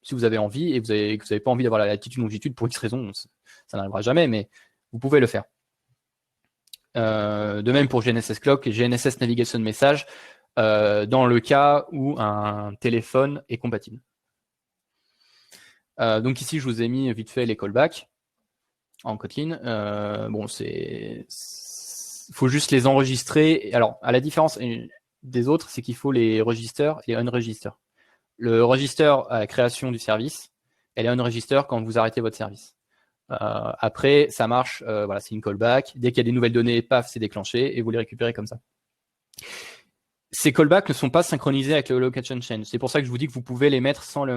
si vous avez envie et que vous n'avez pas envie d'avoir la latitude longitude pour X raison, ça n'arrivera jamais, mais vous pouvez le faire. De même pour GNSS Clock et GNSS Navigation Message dans le cas où un téléphone est compatible. Donc ici, je vous ai mis vite fait les callbacks en Kotlin. Bon, faut juste les enregistrer. Alors, à la différence des autres, c'est qu'il faut les register et unregister. Le register à la création du service, et les unregister quand vous arrêtez votre service. Après, ça marche, voilà, c'est une callback. Dès qu'il y a des nouvelles données, paf, c'est déclenché et vous les récupérez comme ça. Ces callbacks ne sont pas synchronisés avec le location change. C'est pour ça que je vous dis que vous pouvez les mettre sans le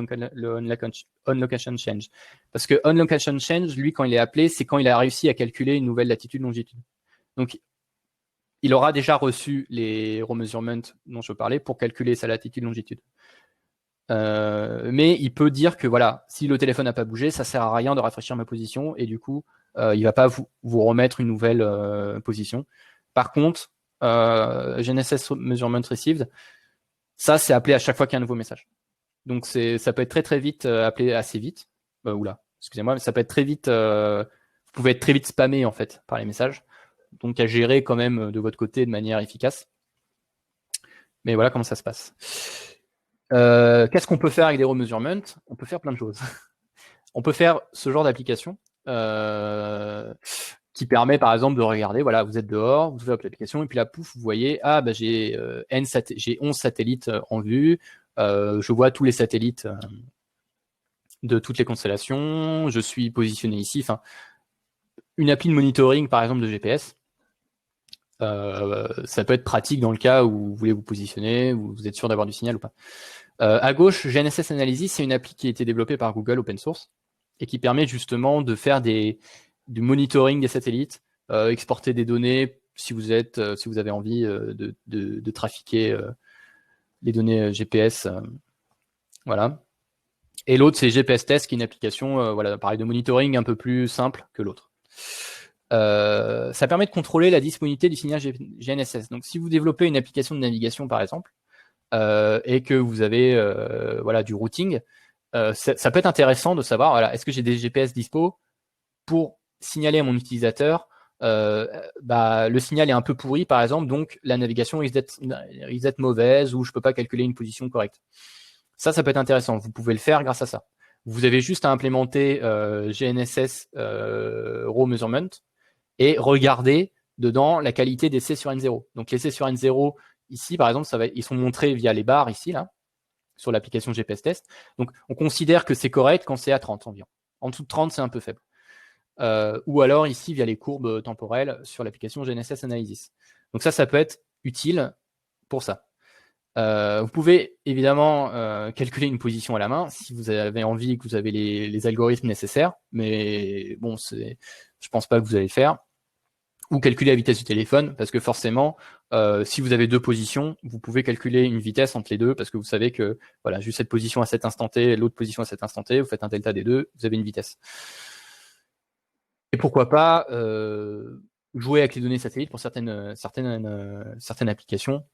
on location change. Parce que on location change, lui, quand il est appelé, c'est quand il a réussi à calculer une nouvelle latitude longitude. Donc, il aura déjà reçu les raw measurements dont je parlais pour calculer sa latitude longitude. Mais il peut dire que voilà, si le téléphone n'a pas bougé, ça sert à rien de rafraîchir ma position et du coup, il va pas vous remettre une nouvelle position. Par contre, GNSS Measurement Received, ça c'est appelé à chaque fois qu'il y a un nouveau message. Donc ça peut être très très vite appelé assez vite. Oula, excusez-moi, mais ça peut être très vite. Vous pouvez être très vite spammé en fait par les messages. Donc à gérer quand même de votre côté de manière efficace. Mais voilà comment ça se passe. Qu'est-ce qu'on peut faire avec des raw measurements? On peut faire plein de choses. On peut faire ce genre d'application qui permet par exemple de regarder, voilà, vous êtes dehors, vous ouvrez l'application et puis là, pouf, vous voyez, ah bah j'ai 11 satellites en vue, je vois tous les satellites de toutes les constellations, je suis positionné ici, enfin, une appli de monitoring par exemple de GPS, ça peut être pratique dans le cas où vous voulez vous positionner, où vous êtes sûr d'avoir du signal ou pas. À gauche, GNSS Analysis, c'est une appli qui a été développée par Google open source et qui permet justement de faire du monitoring des satellites, exporter des données si vous avez envie de trafiquer les données GPS. Voilà. Et l'autre, c'est GPS Test, qui est une application voilà, pareil, de monitoring un peu plus simple que l'autre. Ça permet de contrôler la disponibilité du signal GNSS. Donc, si vous développez une application de navigation, par exemple, et que vous avez voilà, du routing, ça peut être intéressant de savoir, voilà, est-ce que j'ai des GPS dispo pour signaler à mon utilisateur le signal est un peu pourri, par exemple, donc la navigation risque d'être mauvaise ou je ne peux pas calculer une position correcte. Ça peut être intéressant. Vous pouvez le faire grâce à ça. Vous avez juste à implémenter GNSS Raw Measurement et regarder dedans la qualité des C sur N0. Donc les C sur N0, ici, par exemple, ils sont montrés via les barres ici, là, sur l'application GPS Test. Donc on considère que c'est correct quand c'est à 30 environ. En dessous de 30, c'est un peu faible. Ou alors ici, via les courbes temporelles sur l'application GNSS Analysis. Donc ça peut être utile pour ça. Vous pouvez évidemment calculer une position à la main si vous avez envie, que vous avez les algorithmes nécessaires, mais bon, je pense pas que vous allez le faire. Ou calculer la vitesse du téléphone, parce que forcément, si vous avez deux positions, vous pouvez calculer une vitesse entre les deux, parce que vous savez que voilà, juste cette position à cet instant T, l'autre position à cet instant T, vous faites un delta des deux, vous avez une vitesse. Et pourquoi pas jouer avec les données satellites pour certaines applications,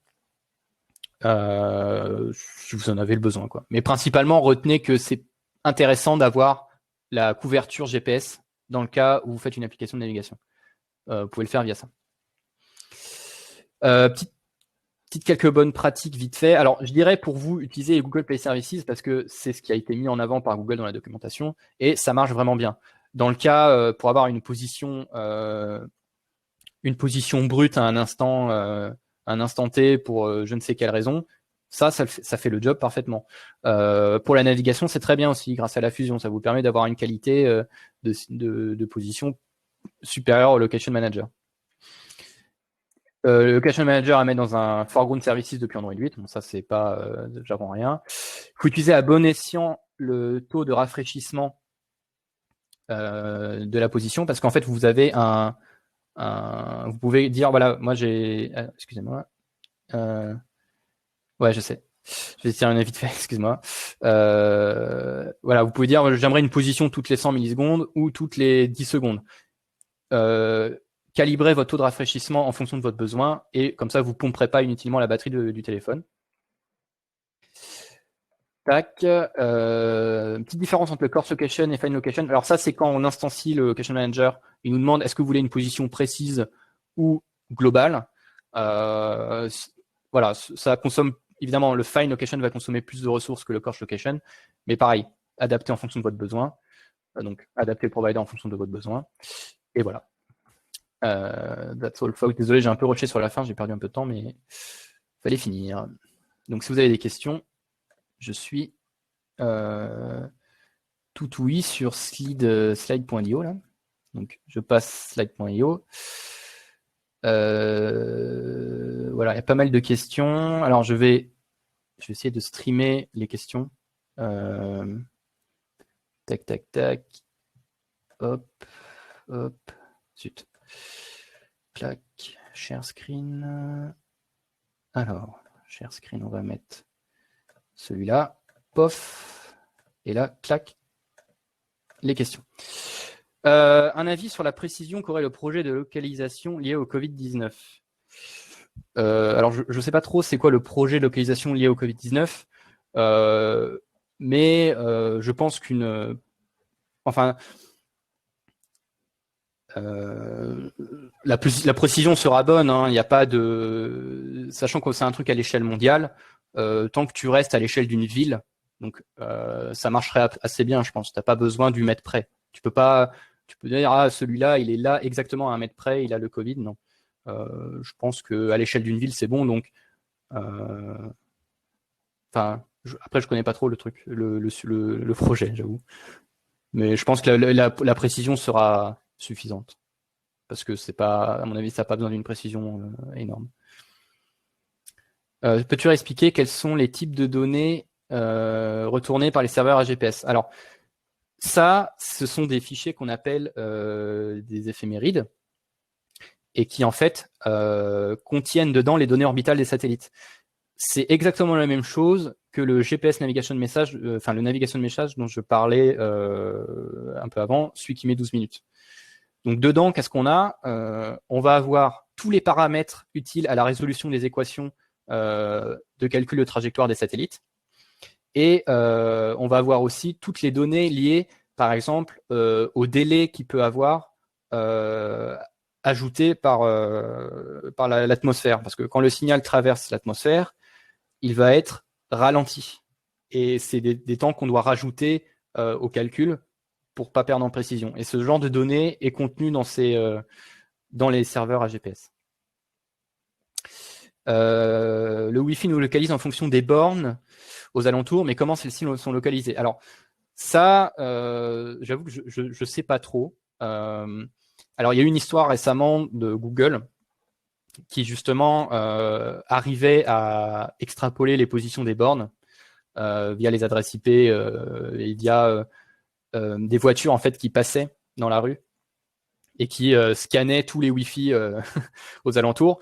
si vous en avez le besoin, quoi. Mais principalement, retenez que c'est intéressant d'avoir la couverture GPS dans le cas où vous faites une application de navigation. Vous pouvez le faire via ça. Petite quelques bonnes pratiques vite fait. Alors, je dirais pour vous, utilisez Google Play Services parce que c'est ce qui a été mis en avant par Google dans la documentation et ça marche vraiment bien. Dans le cas, pour avoir une position brute à un instant T pour je ne sais quelle raison, ça fait le job parfaitement. Pour la navigation, c'est très bien aussi grâce à la fusion. Ça vous permet d'avoir une qualité de position supérieure au Location Manager. Le Location Manager à mettre dans un foreground services depuis Android 8. Bon, ça, c'est pas, j'apprends rien. Il faut utiliser à bon escient le taux de rafraîchissement de la position, parce qu'en fait, vous avez vous pouvez dire, voilà, moi j'ai, excusez-moi, ouais, je sais. Je vais tirer un avis de fait, excuse-moi. Voilà, vous pouvez dire, j'aimerais une position toutes les 100 millisecondes ou toutes les 10 secondes. Calibrez votre taux de rafraîchissement en fonction de votre besoin, et comme ça, vous ne pomperez pas inutilement la batterie du téléphone. Tac. Petite différence entre le Coarse Location et Fine Location. Alors ça, c'est quand on instancie le Location Manager, il nous demande est-ce que vous voulez une position précise ou globale. Voilà, ça consomme, évidemment, le Fine Location va consommer plus de ressources que le Coarse Location, mais pareil, adapté en fonction de votre besoin. Donc, adapter le provider en fonction de votre besoin. Et voilà. That's all, folks. Désolé, j'ai un peu rushé sur la fin, j'ai perdu un peu de temps, mais il fallait finir. Donc, si vous avez des questions, je suis tout oui sur slide.io là. Donc je passe slide.io. Voilà, il y a pas mal de questions. Alors je vais essayer de streamer les questions. Tac, tac, tac. Hop, hop. Zut. Clac. Share screen. Alors, share screen, on va mettre celui-là. Pof. Et là, clac. Les questions. Un avis sur la précision qu'aurait le projet de localisation lié au Covid-19. Alors, je ne sais pas trop c'est quoi le projet de localisation lié au Covid-19, mais je pense qu'une... Enfin, la précision sera bonne, hein, il n'y a pas de... Sachant que c'est un truc à l'échelle mondiale, tant que tu restes à l'échelle d'une ville, donc ça marcherait assez bien, je pense. Tu n'as pas besoin du mètre près. Tu peux dire, ah, celui-là, il est là exactement à un mètre près, il a le Covid. Non. Je pense qu'à l'échelle d'une ville, c'est bon. Donc, après, je connais pas trop le truc, le projet, j'avoue. Mais je pense que la précision sera suffisante. Parce que c'est pas, à mon avis, ça n'a pas besoin d'une précision énorme. Peux-tu expliquer quels sont les types de données retournées par les serveurs à GPS? Alors, ça, ce sont des fichiers qu'on appelle des éphémérides et qui, en fait, contiennent dedans les données orbitales des satellites. C'est exactement la même chose que le GPS Navigation Message, le Navigation Message dont je parlais un peu avant, celui qui met 12 minutes. Donc, dedans, qu'est-ce qu'on a? On va avoir tous les paramètres utiles à la résolution des équations de calcul de trajectoire des satellites. Et on va avoir aussi toutes les données liées, par exemple, au délai qu'il peut avoir ajouté par l'atmosphère. Parce que quand le signal traverse l'atmosphère, il va être ralenti. Et c'est des temps qu'on doit rajouter au calcul pour ne pas perdre en précision. Et ce genre de données est contenu dans les serveurs à GPS. Le Wi-Fi nous localise en fonction des bornes aux alentours, mais comment celles-ci sont localisées? Alors, ça, j'avoue que je ne sais pas trop. Alors, il y a eu une histoire récemment de Google qui, justement, arrivait à extrapoler les positions des bornes via les adresses IP et via des voitures, en fait, qui passaient dans la rue et qui scannaient tous les Wi-Fi aux alentours.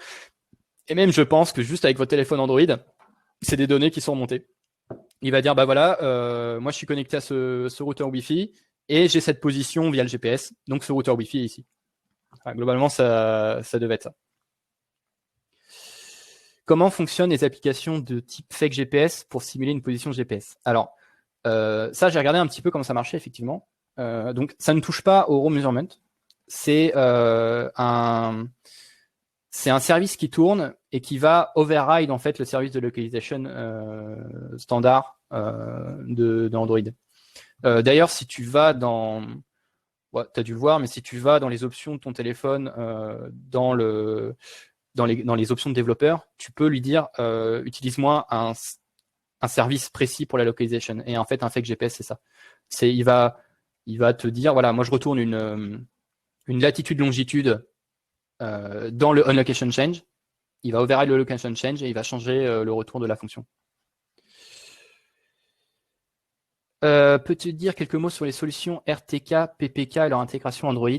Et même, je pense que juste avec votre téléphone Android, c'est des données qui sont remontées. Il va dire, bah voilà, moi je suis connecté à ce routeur Wi-Fi et j'ai cette position via le GPS, donc ce routeur Wi-Fi est ici. Enfin, globalement, ça devait être ça. Comment fonctionnent les applications de type fake GPS pour simuler une position GPS? Alors, ça, j'ai regardé un petit peu comment ça marchait, effectivement. Donc, ça ne touche pas au raw measurement. C'est un service qui tourne et qui va override en fait le service de localisation standard d'Android. D'ailleurs, si tu vas dans... Ouais, tu as dû le voir, mais si tu vas dans les options de ton téléphone, dans les options de développeur, tu peux lui dire utilise-moi un service précis pour la localisation. Et en fait, un fake GPS, c'est ça. Il va te dire, voilà, moi je retourne une latitude-longitude dans le onLocation change. il va override le location change et il va changer le retour de la fonction. Peux-tu dire quelques mots sur les solutions RTK, PPK et leur intégration Android?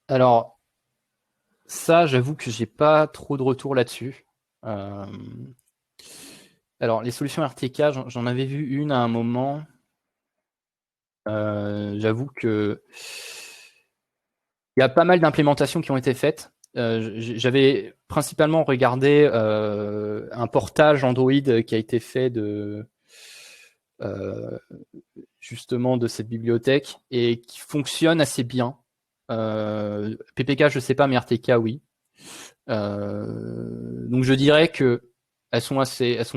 Alors, ça, j'avoue que j'ai pas trop de retour là-dessus. Alors, les solutions RTK, j'en avais vu une à un moment. J'avoue que il y a pas mal d'implémentations qui ont été faites. J'avais principalement regardé un portage Android qui a été fait justement de cette bibliothèque et qui fonctionne assez bien. PPK, je sais pas, mais RTK, oui. Donc je dirais que elles sont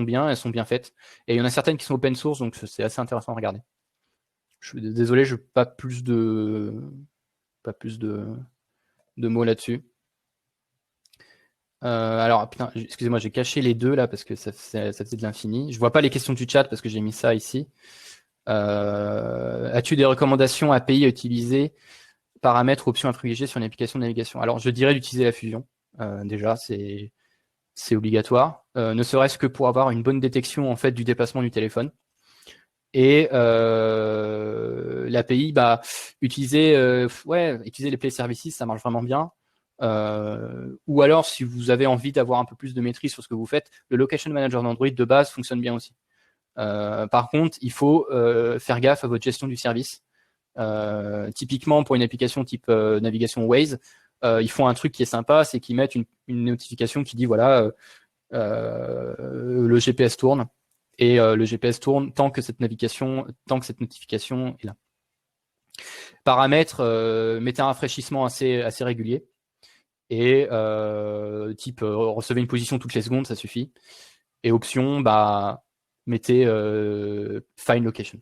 bien, elles sont bien faites. Et il y en a certaines qui sont open source, donc c'est assez intéressant à regarder. Je suis désolé, je n'ai pas plus de mots là-dessus. Alors, putain, excusez-moi, j'ai caché les deux là parce que ça faisait de l'infini. Je vois pas les questions du chat parce que j'ai mis ça ici. As-tu des recommandations API à utiliser, paramètres, options à privilégier sur une application de navigation? Alors, je dirais d'utiliser la fusion. Déjà, c'est obligatoire, ne serait-ce que pour avoir une bonne détection en fait du déplacement du téléphone. Et l'API, utiliser les Play Services, ça marche vraiment bien. Ou alors, si vous avez envie d'avoir un peu plus de maîtrise sur ce que vous faites, le Location Manager d'Android de base fonctionne bien aussi. Par contre, il faut faire gaffe à votre gestion du service. Typiquement, pour une application type navigation Waze, ils font un truc qui est sympa, c'est qu'ils mettent une notification qui dit voilà, le GPS tourne. Et le GPS tourne tant que cette notification est là. Paramètres, mettez un rafraîchissement assez régulier. Et type recevez une position toutes les secondes, ça suffit. Et option, mettez find location.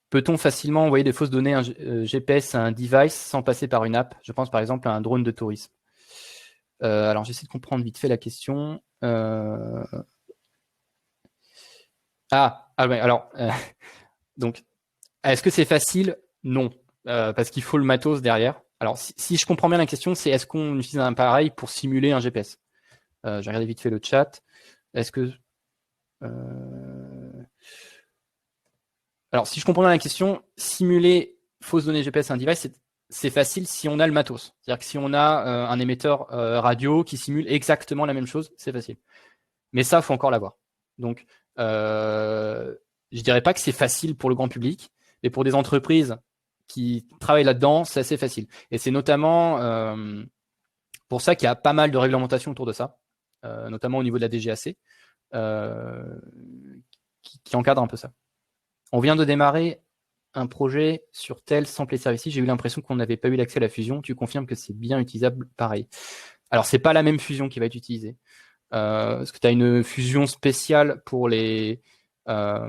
Peut-on facilement envoyer des fausses données GPS à un device sans passer par une app? Je pense par exemple à un drone de tourisme. Alors j'essaie de comprendre vite fait la question. Ouais, alors, donc, est-ce que c'est facile? Non, parce qu'il faut le matos derrière. Alors, si je comprends bien la question, c'est est-ce qu'on utilise un appareil pour simuler un GPS? J'ai regardé vite fait le chat. Est-ce que... Alors, si je comprends bien la question, simuler fausse donnée GPS à un device, c'est facile si on a le matos. C'est-à-dire que si on a un émetteur radio qui simule exactement la même chose, c'est facile. Mais ça, il faut encore l'avoir. Donc, je dirais pas que c'est facile pour le grand public, mais pour des entreprises qui travaillent là-dedans, c'est assez facile. Et c'est notamment pour ça qu'il y a pas mal de réglementations autour de ça, notamment au niveau de la DGAC, qui encadre un peu ça. On vient de démarrer un projet sur tel sans Play Services. J'ai eu l'impression qu'on n'avait pas eu l'accès à la fusion. Tu confirmes que c'est bien utilisable pareil? Alors, c'est pas la même fusion qui va être utilisée. Parce que tu as une fusion spéciale pour les t'as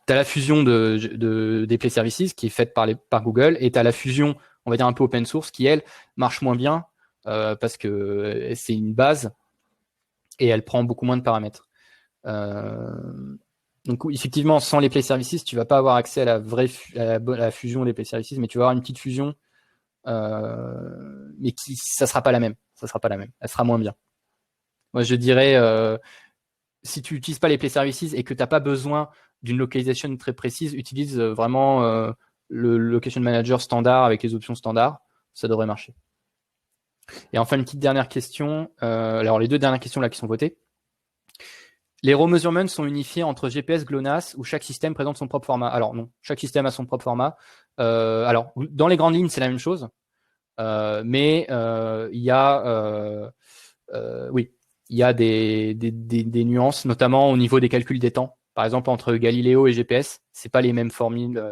la fusion des Play Services qui est faite par Google, et tu as la fusion, on va dire un peu open source, qui elle marche moins bien parce que c'est une base et elle prend beaucoup moins de paramètres. Donc effectivement, sans les Play Services, tu vas pas avoir accès à la fusion des Play Services, mais tu vas avoir une petite fusion, mais ça sera pas la même. Ça sera pas la même. Elle sera moins bien. Moi, je dirais, si tu n'utilises pas les Play Services et que tu n'as pas besoin d'une localisation très précise, utilise vraiment le Location Manager standard avec les options standards. Ça devrait marcher. Et enfin, une petite dernière question. Alors, les deux dernières questions là qui sont votées. Les raw measurements sont unifiés entre GPS, GLONASS, où chaque système présente son propre format. Alors non, chaque système a son propre format. Alors, dans les grandes lignes, c'est la même chose. Mais il y a des nuances, notamment au niveau des calculs des temps. Par exemple, entre Galileo et GPS, c'est pas les mêmes formules,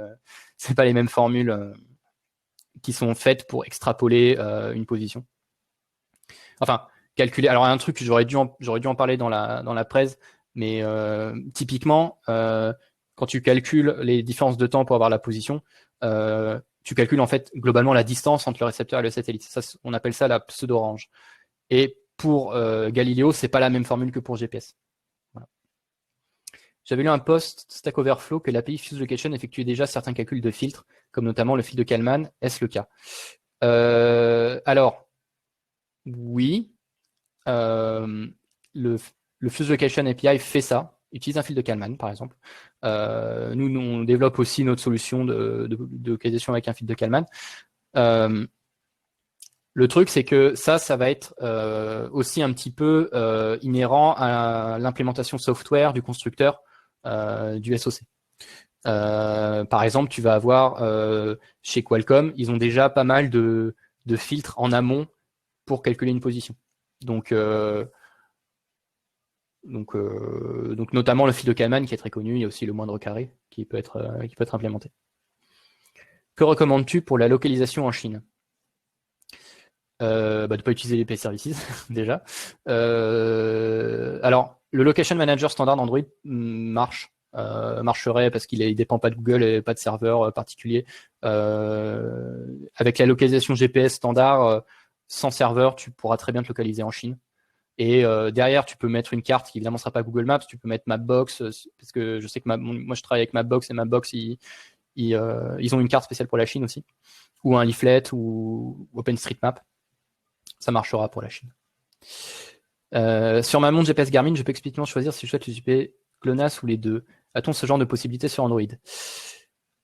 qui sont faites pour extrapoler une position. Enfin, calculer. Alors, un truc, j'aurais dû en parler dans la presse, mais typiquement, quand tu calcules les différences de temps pour avoir la position, tu calcules en fait globalement la distance entre le récepteur et le satellite. Ça, on appelle ça la pseudo-range. Et pour Galileo, c'est pas la même formule que pour GPS. Voilà. J'avais lu un post Stack Overflow que l'API Fuse Location effectuait déjà certains calculs de filtres comme notamment le fil de Kalman. Est-ce le cas? Alors, oui. Le Fuse Location API fait ça, utilise un fil de Kalman, par exemple. Nous, on développe aussi notre solution de localisation avec un fil de Kalman. Le truc, c'est que ça va être aussi un petit peu inhérent à l'implémentation software du constructeur du SOC. Par exemple, tu vas avoir chez Qualcomm, ils ont déjà pas mal de filtres en amont pour calculer une position. Donc notamment le fil de Kalman qui est très connu, il y a aussi le moindre carré qui peut être implémenté. Que recommandes-tu pour la localisation en Chine? De ne pas utiliser les Pay Services déjà. Alors, le Location Manager standard d'Android marcherait parce qu'il dépend pas de Google et pas de serveur particulier. Avec la localisation GPS standard, sans serveur, tu pourras très bien te localiser en Chine. Et derrière, tu peux mettre une carte qui évidemment ne sera pas Google Maps, tu peux mettre Mapbox, parce que je sais que moi je travaille avec Mapbox, et Mapbox, ils ont une carte spéciale pour la Chine aussi, ou un leaflet, ou OpenStreetMap. Ça marchera pour la Chine. Sur ma montre GPS Garmin, je peux explicitement choisir si je souhaite l'utiliser GLONASS ou les deux. A-t-on ce genre de possibilité sur Android?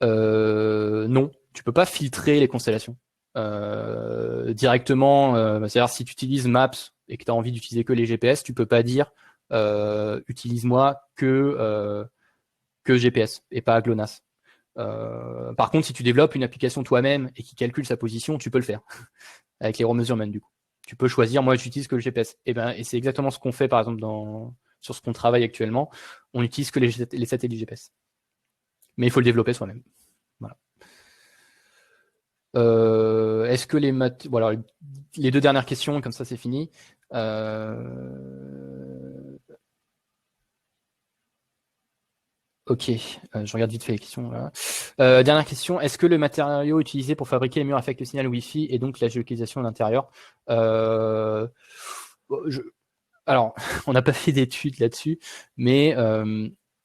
Non, tu peux pas filtrer les constellations directement. C'est-à-dire si tu utilises Maps et que tu as envie d'utiliser que les GPS, tu peux pas dire utilise-moi que GPS et pas GLONASS. Par contre, si tu développes une application toi-même et qui calcule sa position, tu peux le faire avec les remeasurements du coup. Tu peux choisir, moi j'utilise que le GPS. Et c'est exactement ce qu'on fait par exemple sur ce qu'on travaille actuellement. On n'utilise que les satellites GPS. Mais il faut le développer soi-même. Voilà. Est-ce que voilà, les deux dernières questions, comme ça c'est fini. Ok, je regarde vite fait les questions. Là. Dernière question, est-ce que le matériau utilisé pour fabriquer les murs affecte le signal Wi-Fi et donc la géolocalisation à l'intérieur? Alors, on n'a pas fait d'études là-dessus, mais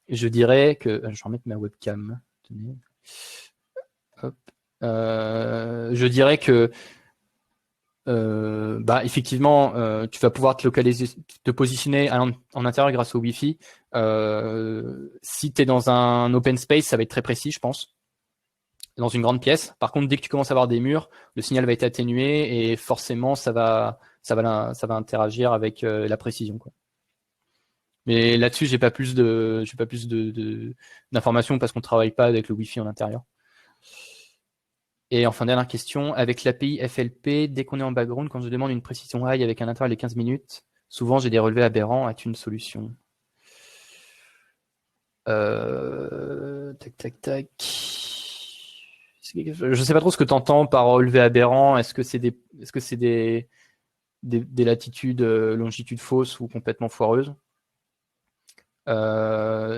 je dirais que... Je vais remettre ma webcam. Tenez. Hop. Je dirais que effectivement, tu vas pouvoir te localiser, te positionner en intérieur grâce au Wi-Fi. Si tu es dans un open space, ça va être très précis, je pense, dans une grande pièce. Par contre, dès que tu commences à avoir des murs, le signal va être atténué et forcément, ça va interagir avec la précision, quoi. Mais là-dessus, j'ai pas plus d'informations parce qu'on travaille pas avec le Wi-Fi en intérieur. Et enfin, dernière question, avec l'API FLP, dès qu'on est en background, quand je demande une précision high avec un intervalle de 15 minutes, souvent j'ai des relevés aberrants. As-tu une solution? Tac, tac, tac. Je sais pas trop ce que tu entends par relevé aberrant. Est-ce que c'est des latitudes, longitudes fausses ou complètement foireuses?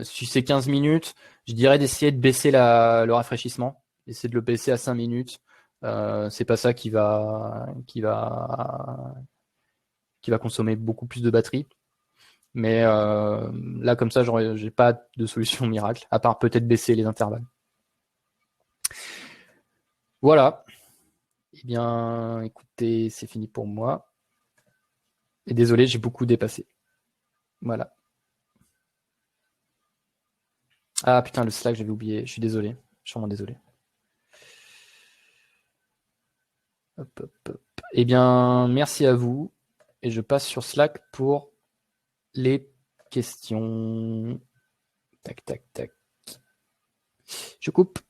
Si c'est 15 minutes, je dirais d'essayer de baisser le rafraîchissement, essayer de le baisser à 5 minutes. C'est pas ça qui va consommer beaucoup plus de batterie. Mais là, comme ça, j'ai pas de solution miracle, à part peut-être baisser les intervalles. Voilà. Eh bien, écoutez, c'est fini pour moi. Et désolé, j'ai beaucoup dépassé. Voilà. Ah putain, le Slack, j'avais oublié. Je suis désolé. Je suis vraiment désolé. Hop, hop, hop. Eh bien, merci à vous. Et je passe sur Slack pour les questions. Tac, tac, tac. Je coupe.